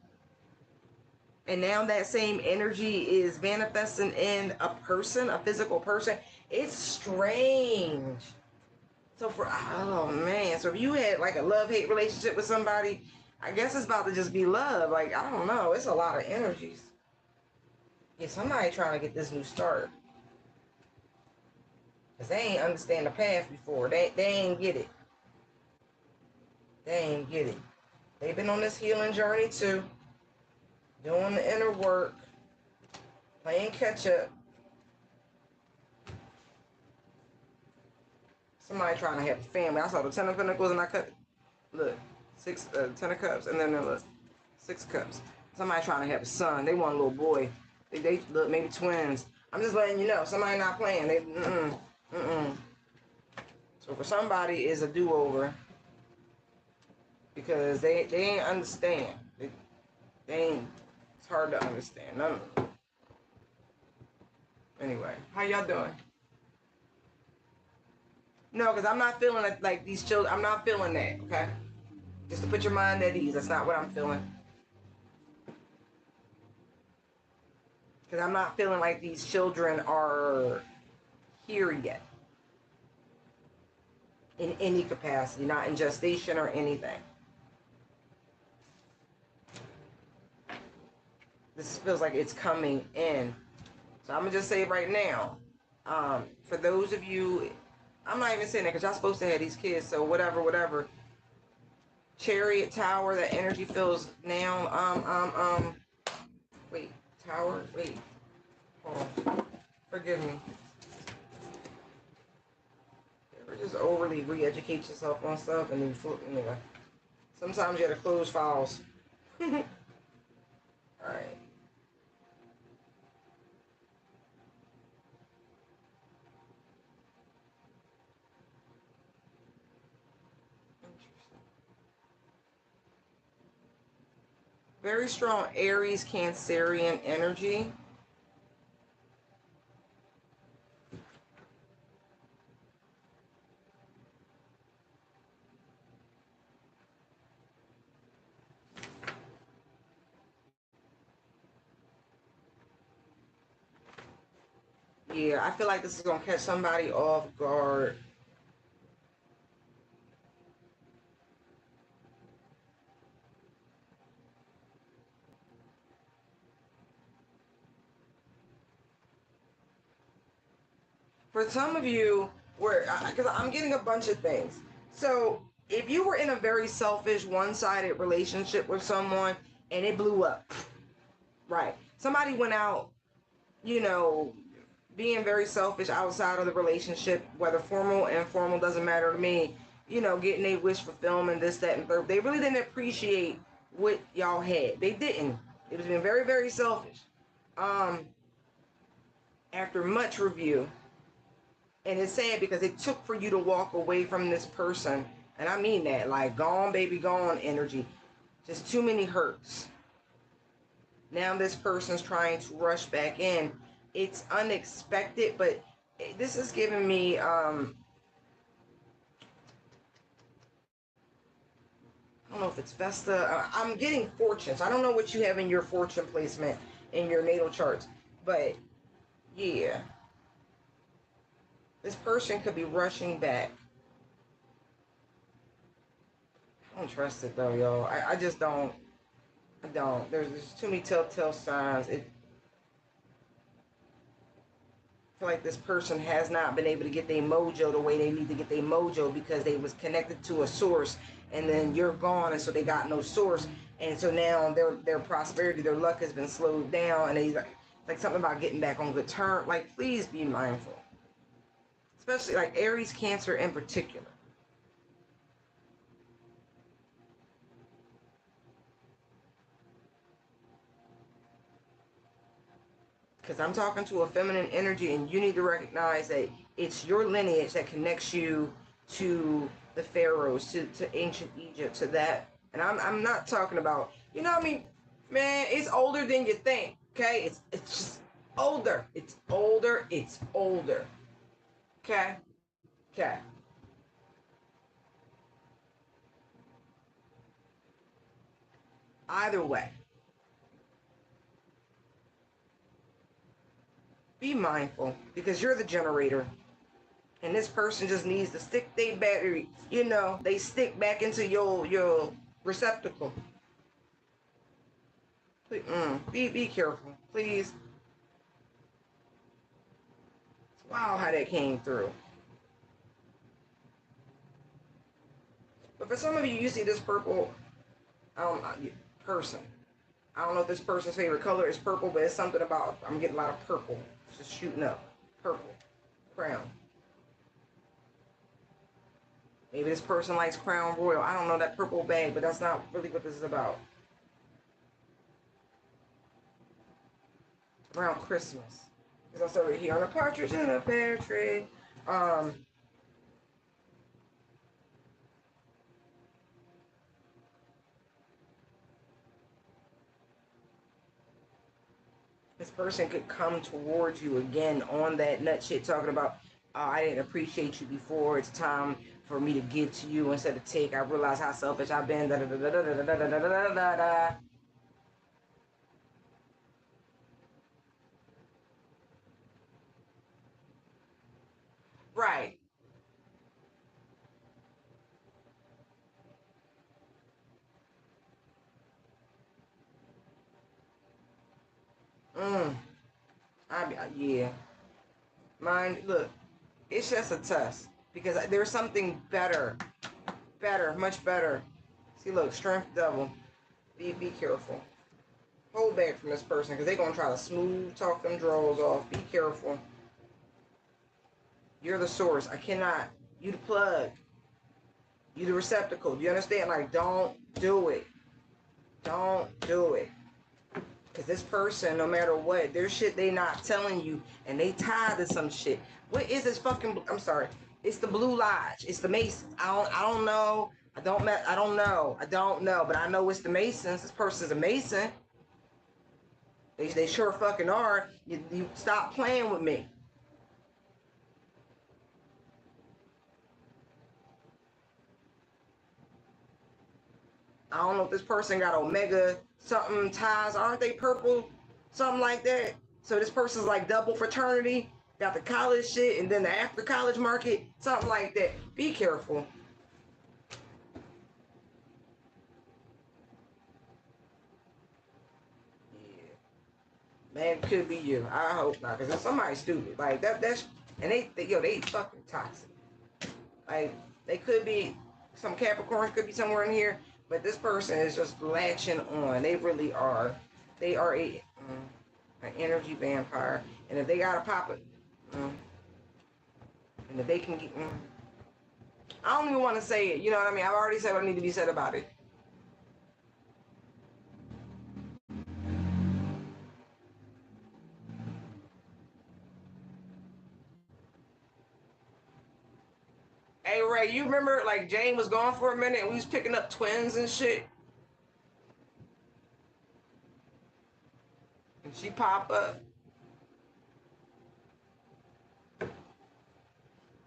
And now that same energy is manifesting in a person, a physical person. It's strange. So oh man, so if you had like a love-hate relationship with somebody, I guess it's about to just be love. Like, I don't know. It's a lot of energies. Yeah, somebody trying to get this new start. Because they ain't understand the path before. They ain't get it. They ain't get it. They've been on this healing journey too. Doing the inner work. Playing catch up. Somebody trying to have a family. I saw the Ten of Pentacles and I cut, look, Ten of Cups, and then look, Six of Cups. Somebody trying to have a son. They want a little boy. They look, maybe twins. I'm just letting you know. Somebody not playing. They, So for somebody, it's a do-over because they ain't understand. They ain't, it's hard to understand. None of them. Anyway, how y'all doing? No, because I'm not feeling like these children. I'm not feeling that, okay? Just to put your mind at ease. That's not what I'm feeling. Because I'm not feeling like these children are here yet. In any capacity. Not in gestation or anything. This feels like it's coming in. So I'm going to just say right now. For those of you... I'm not even saying that because y'all supposed to have these kids. So whatever. Chariot, Tower, that energy feels now. Wait, Tower, wait. Hold on. Forgive me. You ever just overly re-educate yourself on stuff and then flip, anyway. Sometimes you gotta close files. Alright. Very strong Aries, Cancerian energy. Yeah, I feel like this is going to catch somebody off guard. For some of you, because I'm getting a bunch of things. So if you were in a very selfish, one-sided relationship with someone and it blew up, right? Somebody went out, being very selfish outside of the relationship, whether formal, informal, doesn't matter to me, getting a wish fulfillment, this, that, and third. They really didn't appreciate what y'all had. They didn't. It was being very, very selfish. After much review, and it's sad because it took for you to walk away from this person, and I mean that, like gone, baby, gone energy. Just too many hurts. Now this person's trying to rush back in. It's unexpected, but this is giving me I don't know if it's Vesta. I'm getting fortunes. I don't know what you have in your fortune placement in your natal charts, but yeah, this person could be rushing back. I don't trust it though, y'all. I just don't. I don't. There's too many telltale signs. I feel like this person has not been able to get their mojo the way they need to get their mojo because they was connected to a source, and then you're gone, and so they got no source, and so now their prosperity, their luck has been slowed down, and they like something about getting back on good terms. Like, please be mindful, especially like Aries, Cancer in particular. Because I'm talking to a feminine energy, and you need to recognize that it's your lineage that connects you to the pharaohs, to ancient Egypt, to that. And I'm not talking about, I mean, man, it's older than you think. Okay, it's just older. It's older. It's older. Okay, okay. Either way, be mindful because you're the generator. And this person just needs to stick their battery, they stick back into your receptacle. Please, be careful, please. Wow, how that came through. But for some of you, you see this purple person. I don't know if this person's favorite color is purple, but it's something about, I'm getting a lot of purple. It's just shooting up. Purple. Crown. Maybe this person likes Crown Royal. I don't know that purple bag, but that's not really what this is about. Around Christmas. Because I started hearing a partridge in a pear tree. This person could come towards you again on that nut shit, talking about, I didn't appreciate you before. It's time for me to give to you instead of take. I realize how selfish I've been. Da, da, da, da, da, da, da, da, da, da, da. Right. Mm. Yeah. Mine, look, it's just a test. Because there's something better. Better, much better. See, look, strength double. Be careful. Hold back from this person because they're going to try to smooth talk them drawers off. Be careful. You're the source. I cannot. You the plug. You the receptacle. Do you understand? Like, don't do it. Don't do it. Because this person, no matter what, there's shit they not telling you, and they tied to some shit. What is this fucking? I'm sorry. It's the Blue Lodge. It's the Masons. I don't know. I don't know. I don't know. But I know it's the Masons. This person's a Mason. They sure fucking are. You stop playing with me. I don't know if this person got Omega something ties. Aren't they purple? Something like that. So this person's like double fraternity. Got the college shit and then the after college market. Something like that. Be careful. Yeah. Man, it could be you. I hope not. Because if somebody's stupid. Like that's and they fucking toxic. Like they could be some Capricorns could be somewhere in here, but this person is just latching on. They really are. They are an energy vampire, and if they gotta pop it, and if they can get, I don't even want to say it. You know what I mean? I've already said what need to be said about it. Hey Ray, you remember like Jane was gone for a minute and we was picking up twins and shit, and she pop up.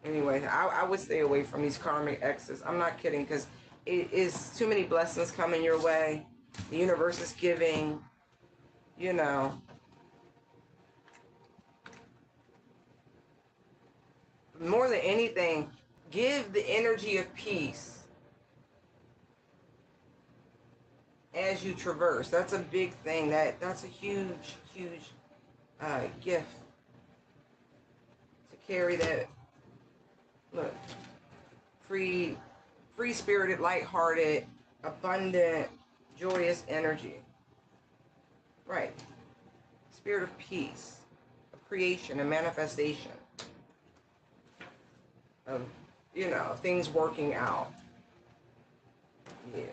Anyway, I would stay away from these karmic exes. I'm not kidding, because it is too many blessings coming your way. The universe is giving, you know, more than anything, give the energy of peace as you traverse. That's a big thing. That's a huge, huge gift to carry that. Look, free, free spirited, lighthearted, abundant, joyous energy. Right. Spirit of peace, of creation and manifestation, of, things working out. Yeah.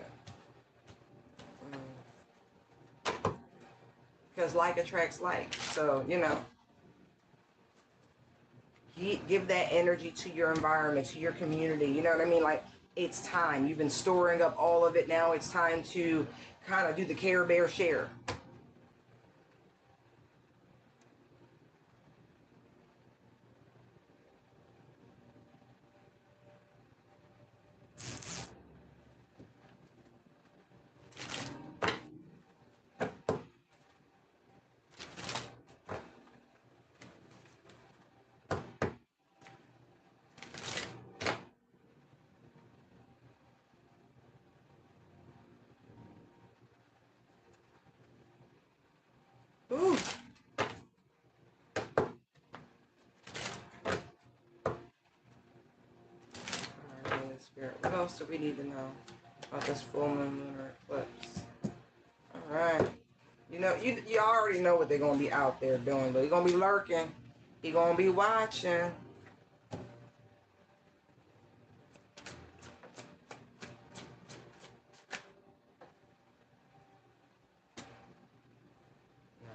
Because like attracts like. So, give that energy to your environment, to your community. You know what I mean? Like, it's time. You've been storing up all of it. Now it's time to kind of do the Care Bear share. Spirit, what else do we need to know about this full moon lunar eclipse? All right. You know, you already know what they're going to be out there doing. They're going to be lurking. You're going to be watching.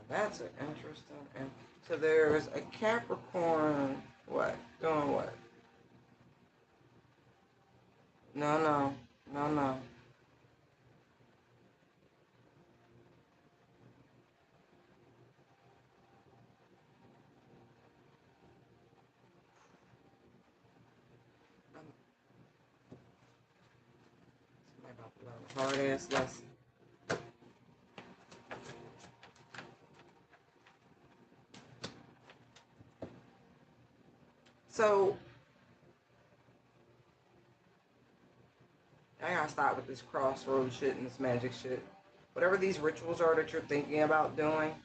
That's an interesting. And so there's a Capricorn. What? Doing what? No, no. No, no. Somebody about to learn a hard-ass lesson. So, I gotta stop with this crossroad shit and this magic shit. Whatever these rituals are that you're thinking about doing,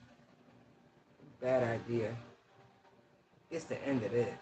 bad idea. It's the end of it.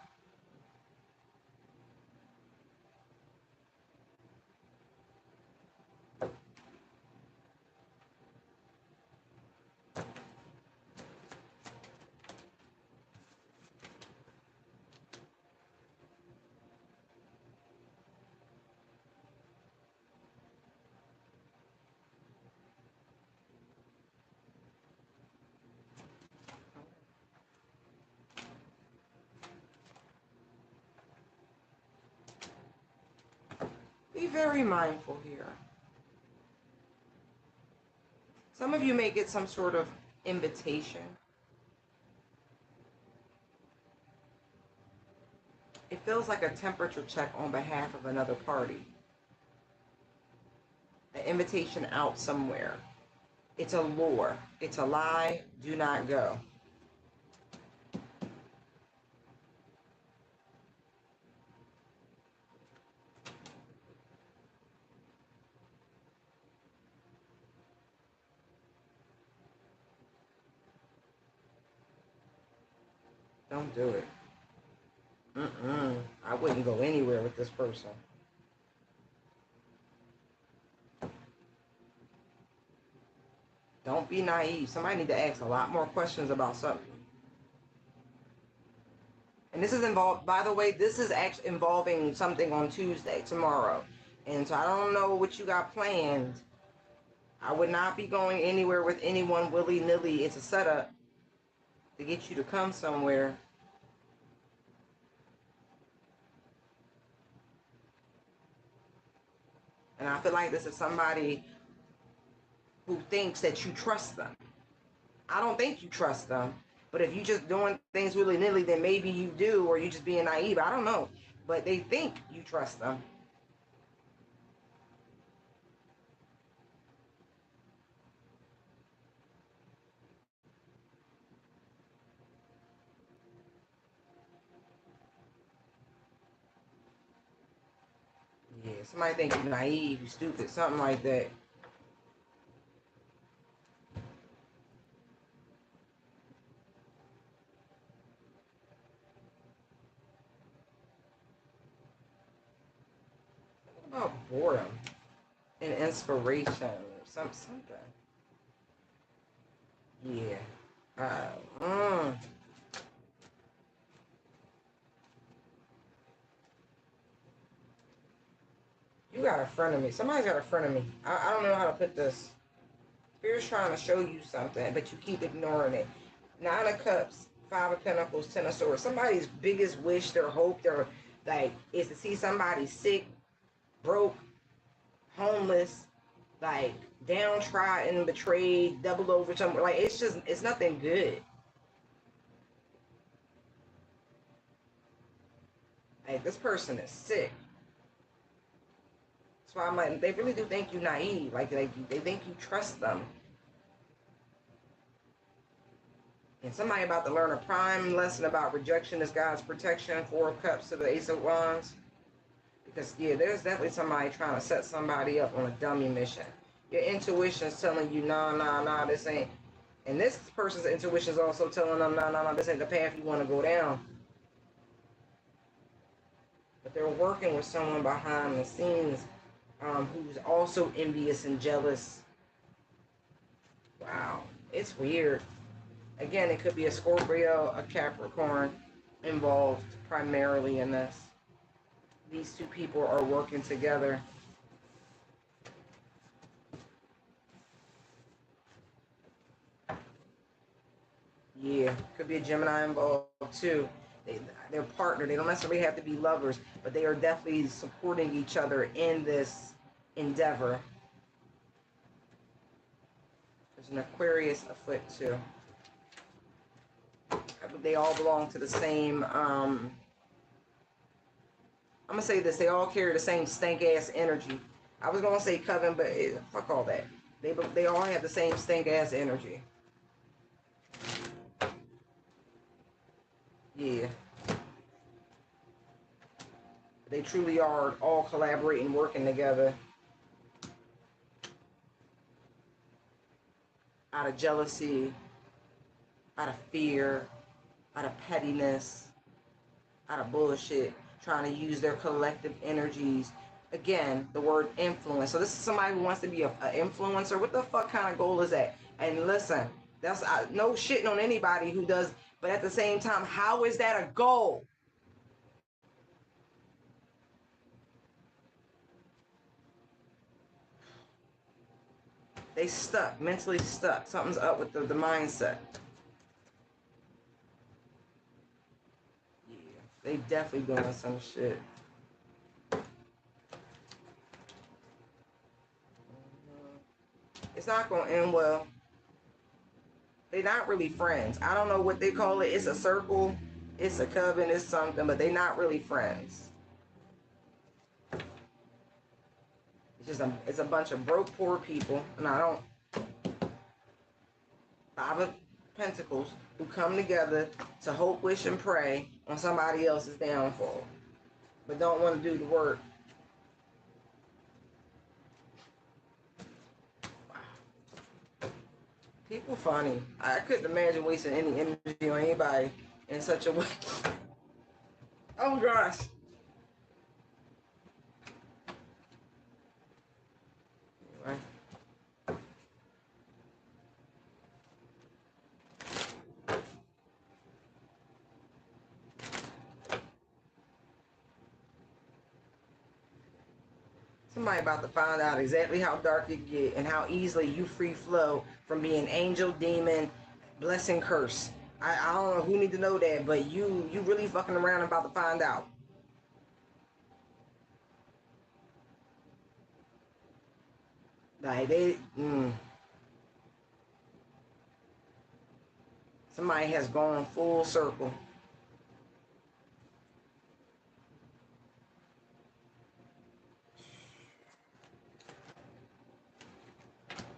Be very mindful here. Some of you may get some sort of invitation. It feels like a temperature check on behalf of another party. An invitation out somewhere. It's a lure. It's a lie. Do not go. Don't do it. I wouldn't go anywhere with this person. Don't be naive. Somebody need to ask a lot more questions about something. And this is involved, by the way, this is actually involving something on Tuesday, tomorrow. And so I don't know what you got planned. I would not be going anywhere with anyone willy-nilly. It's a setup to get you to come somewhere. And I feel like this is somebody who thinks that you trust them. I don't think you trust them. But if you just doing things willy-nilly, then maybe you do, or you just being naive. I don't know. But they think you trust them. Yeah, somebody think you're naive, you stupid, something like that. What about boredom and inspiration or something? Yeah. Uh, You got a friend of me. Somebody's got a friend of me. I don't know how to put this. Spirit's trying to show you something, but you keep ignoring it. Nine of Cups, Five of Pentacles, Ten of Swords. Somebody's biggest wish, their hope, their like is to see somebody sick, broke, homeless, like downtrodden, betrayed, doubled over somewhere. Like it's nothing good. Like this person is sick. That's why I'm like, they really do think you naive. Like they think you trust them. And somebody about to learn a prime lesson about rejection is God's protection. Four of Cups to the Ace of Wands. Because, yeah, there's definitely somebody trying to set somebody up on a dummy mission. Your intuition's telling you, nah, this ain't. And this person's intuition is also telling them, nah, this ain't the path you want to go down. but they're working with someone behind the scenes who's also envious and jealous. Wow, it's weird. Again, it could be a Scorpio, a Capricorn involved primarily in this. These two people are working together. Yeah, could be a Gemini involved too. They're partnered. They don't necessarily have to be lovers, but they are definitely supporting each other in this endeavor. There's an Aquarius afoot too. They all belong to the same. I'm gonna say this: they all carry the same stank ass energy. I was gonna say coven, but fuck all that. They all have the same stank ass energy. Yeah. They truly are all collaborating, working together out of jealousy, out of fear, out of pettiness, out of bullshit, trying to use their collective energies. Again, the word influence. So this is somebody who wants to be an influencer. What the fuck kind of goal is that? And listen, that's no shitting on anybody who does, but at the same time, how is that a goal? They stuck, mentally stuck. Something's up with the mindset. Yeah, they definitely doing some shit. It's not gonna end well. They're not really friends. I don't know what they call it. It's a circle, it's a coven, it's something, but they're not really friends. It's a bunch of broke poor people, and I don't. Five of Pentacles who come together to hope, wish, and pray on somebody else's downfall, but don't want to do the work. People funny. I couldn't imagine wasting any energy on anybody in such a way. Oh gosh. Anyway. Somebody about to find out exactly how dark it get and how easily you free flow from being angel, demon, blessing, curse. I don't know who need to know that, but you really fucking around and about to find out. Like somebody has gone full circle.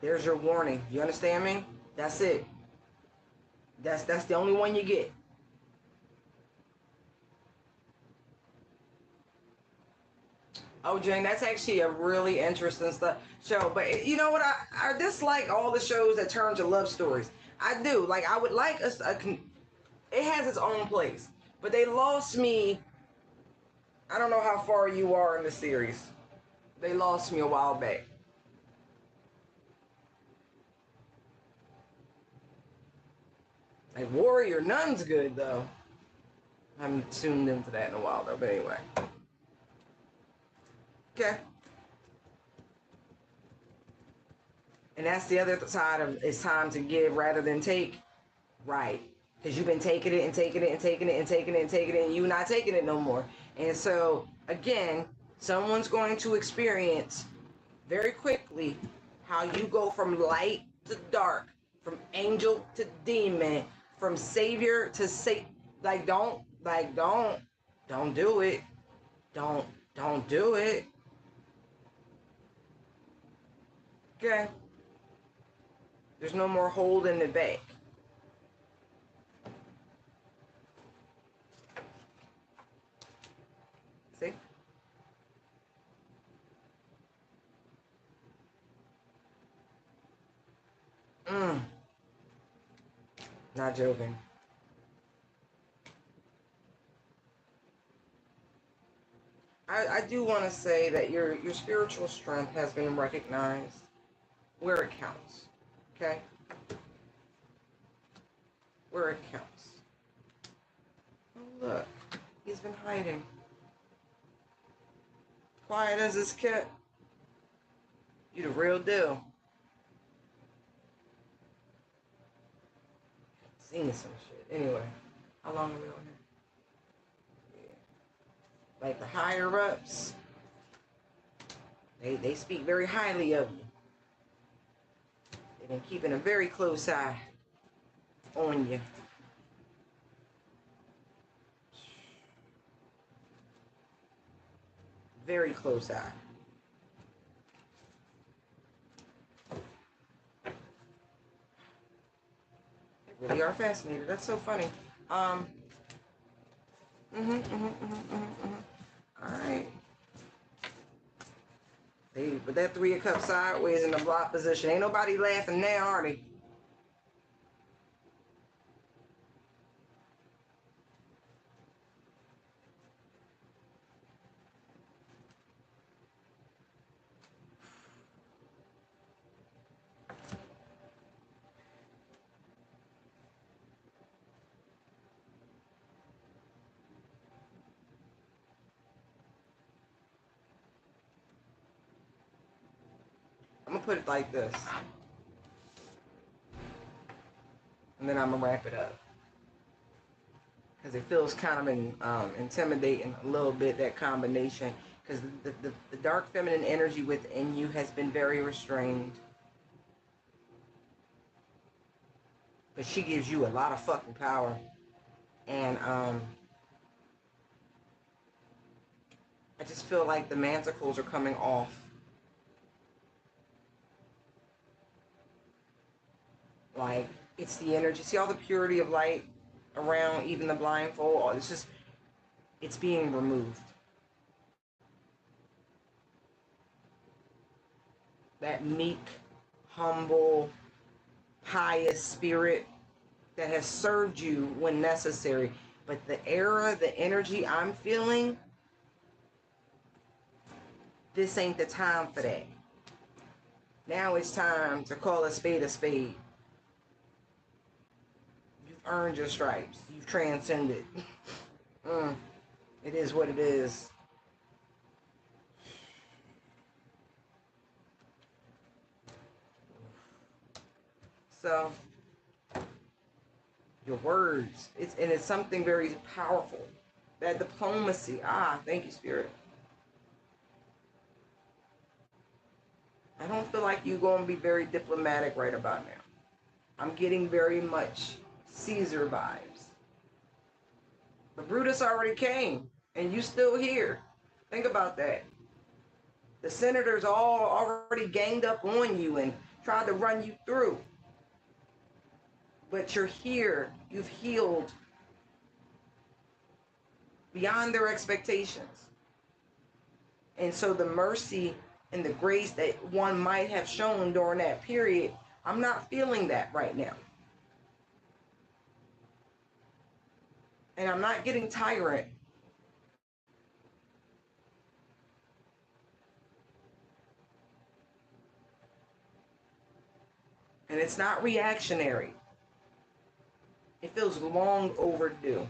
There's your warning. You understand me? That's it. That's the only one you get. Oh, Jane, that's actually a really interesting show. But you know what? I dislike all the shows that turn to love stories. I do. Like, I would like us. It has its own place, but they lost me. I don't know how far you are in the series. They lost me a while back. Like Warrior Nun's good though. I haven't tuned into that in a while though. But anyway, okay. And that's the other side of it's time to give rather than take. Right. Because you've been taking it and taking it and taking it and taking it and taking it, and you're not taking it no more. And so, again, someone's going to experience very quickly how you go from light to dark, from angel to demon, from savior to like don't do it. Don't do it. Okay. There's no more holding it back. See? Not joking. I do want to say that your spiritual strength has been recognized where it counts. Okay? Where it counts. Oh, look. He's been hiding. Quiet as it's kept. You the real deal. Seeing some shit. Anyway. How long are we on here? Yeah. Like the higher ups. They speak very highly of you. They've been keeping a very close eye on you. Very close eye. They really are fascinated. That's so funny. All right. Hey, but that 3 of Cups sideways in the block position. Ain't nobody laughing now, are they? I'm going to put it like this. And then I'm going to wrap it up. Because it feels kind of intimidating a little bit, that combination. Because the dark feminine energy within you has been very restrained. But she gives you a lot of fucking power. And I just feel like the manticles are coming off. Like, it's the energy. See all the purity of light around, even the blindfold? It's just, it's being removed. That meek, humble, pious spirit that has served you when necessary. But the era, the energy I'm feeling, this ain't the time for that. Now it's time to call a spade a spade. You've earned your stripes. You've transcended. It is what it is. So, your words, it's something very powerful. That diplomacy. Thank you, Spirit. I don't feel like you're going to be very diplomatic right about now. I'm getting very much Caesar vibes. But Brutus already came, and you still here. Think about that. The senators all already ganged up on you and tried to run you through. But you're here. You've healed beyond their expectations. And so the mercy and the grace that one might have shown during that period, I'm not feeling that right now. And I'm not getting tyrant. And it's not reactionary. It feels long overdue.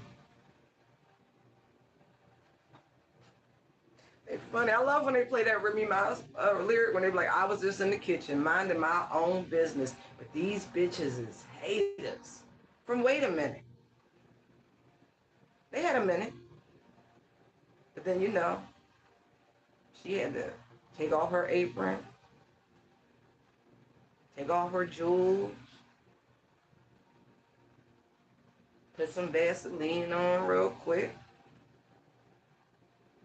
It's funny. I love when they play that Remy Miles lyric when they be like, I was just in the kitchen minding my own business. But these bitches is haters. From wait a minute. They had a minute. But then, she had to take off her apron, take off her jewels, put some Vaseline on real quick.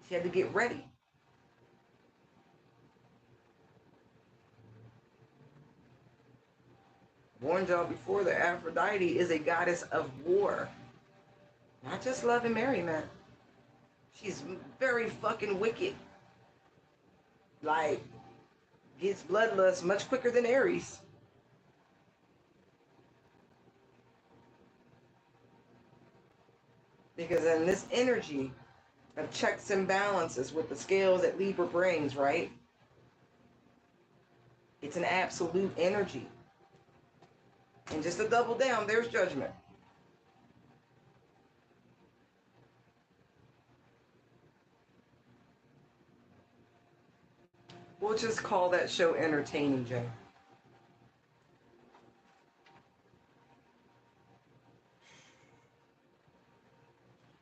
She had to get ready. Warned y'all before, the Aphrodite is a goddess of war. Not just love and merriment. She's very fucking wicked. Like, gets bloodlust much quicker than Aries. Because in this energy, of checks and balances with the scales that Libra brings, right? It's an absolute energy. And just to double down, there's Judgment. We'll just call that show entertaining, Jay.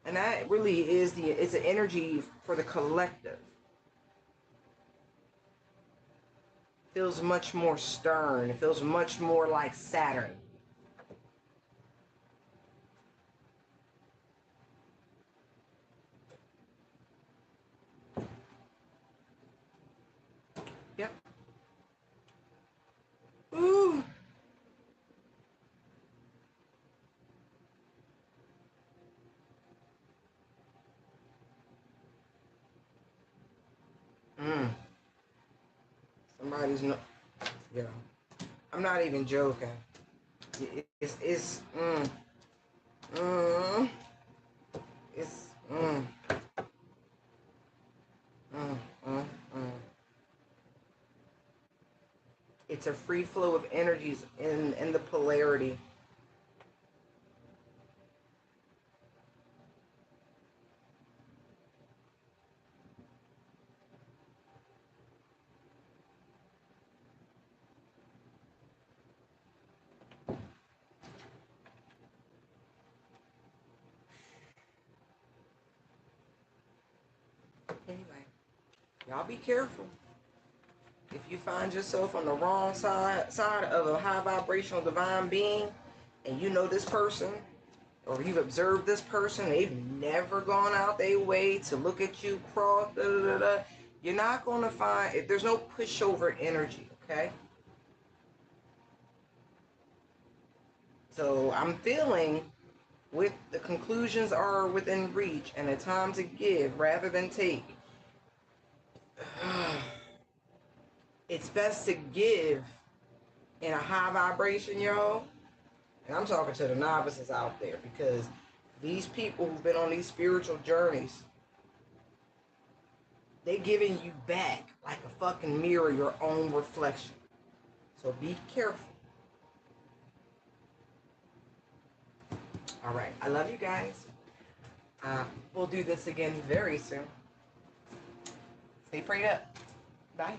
And that really is it's an energy for the collective. It feels much more stern. It feels much more like Saturn. Yep. Ooh. Somebody's no. Yeah. I'm not even joking. It's mm, it's mm, mm, mm. It's a free flow of energies in the polarity. Anyway, y'all be careful. If you find yourself on the wrong side of a high vibrational divine being, and you know this person, or you've observed this person, they've never gone out their way to look at you cross, you're not going to find, if there's no pushover energy, okay? So I'm feeling with the conclusions are within reach and a time to give rather than take. It's best to give in a high vibration, y'all. And I'm talking to the novices out there, because these people who've been on these spiritual journeys, they giving you back like a fucking mirror your own reflection. So be careful. All right. I love you guys. We'll do this again very soon. Stay prayed up. Bye.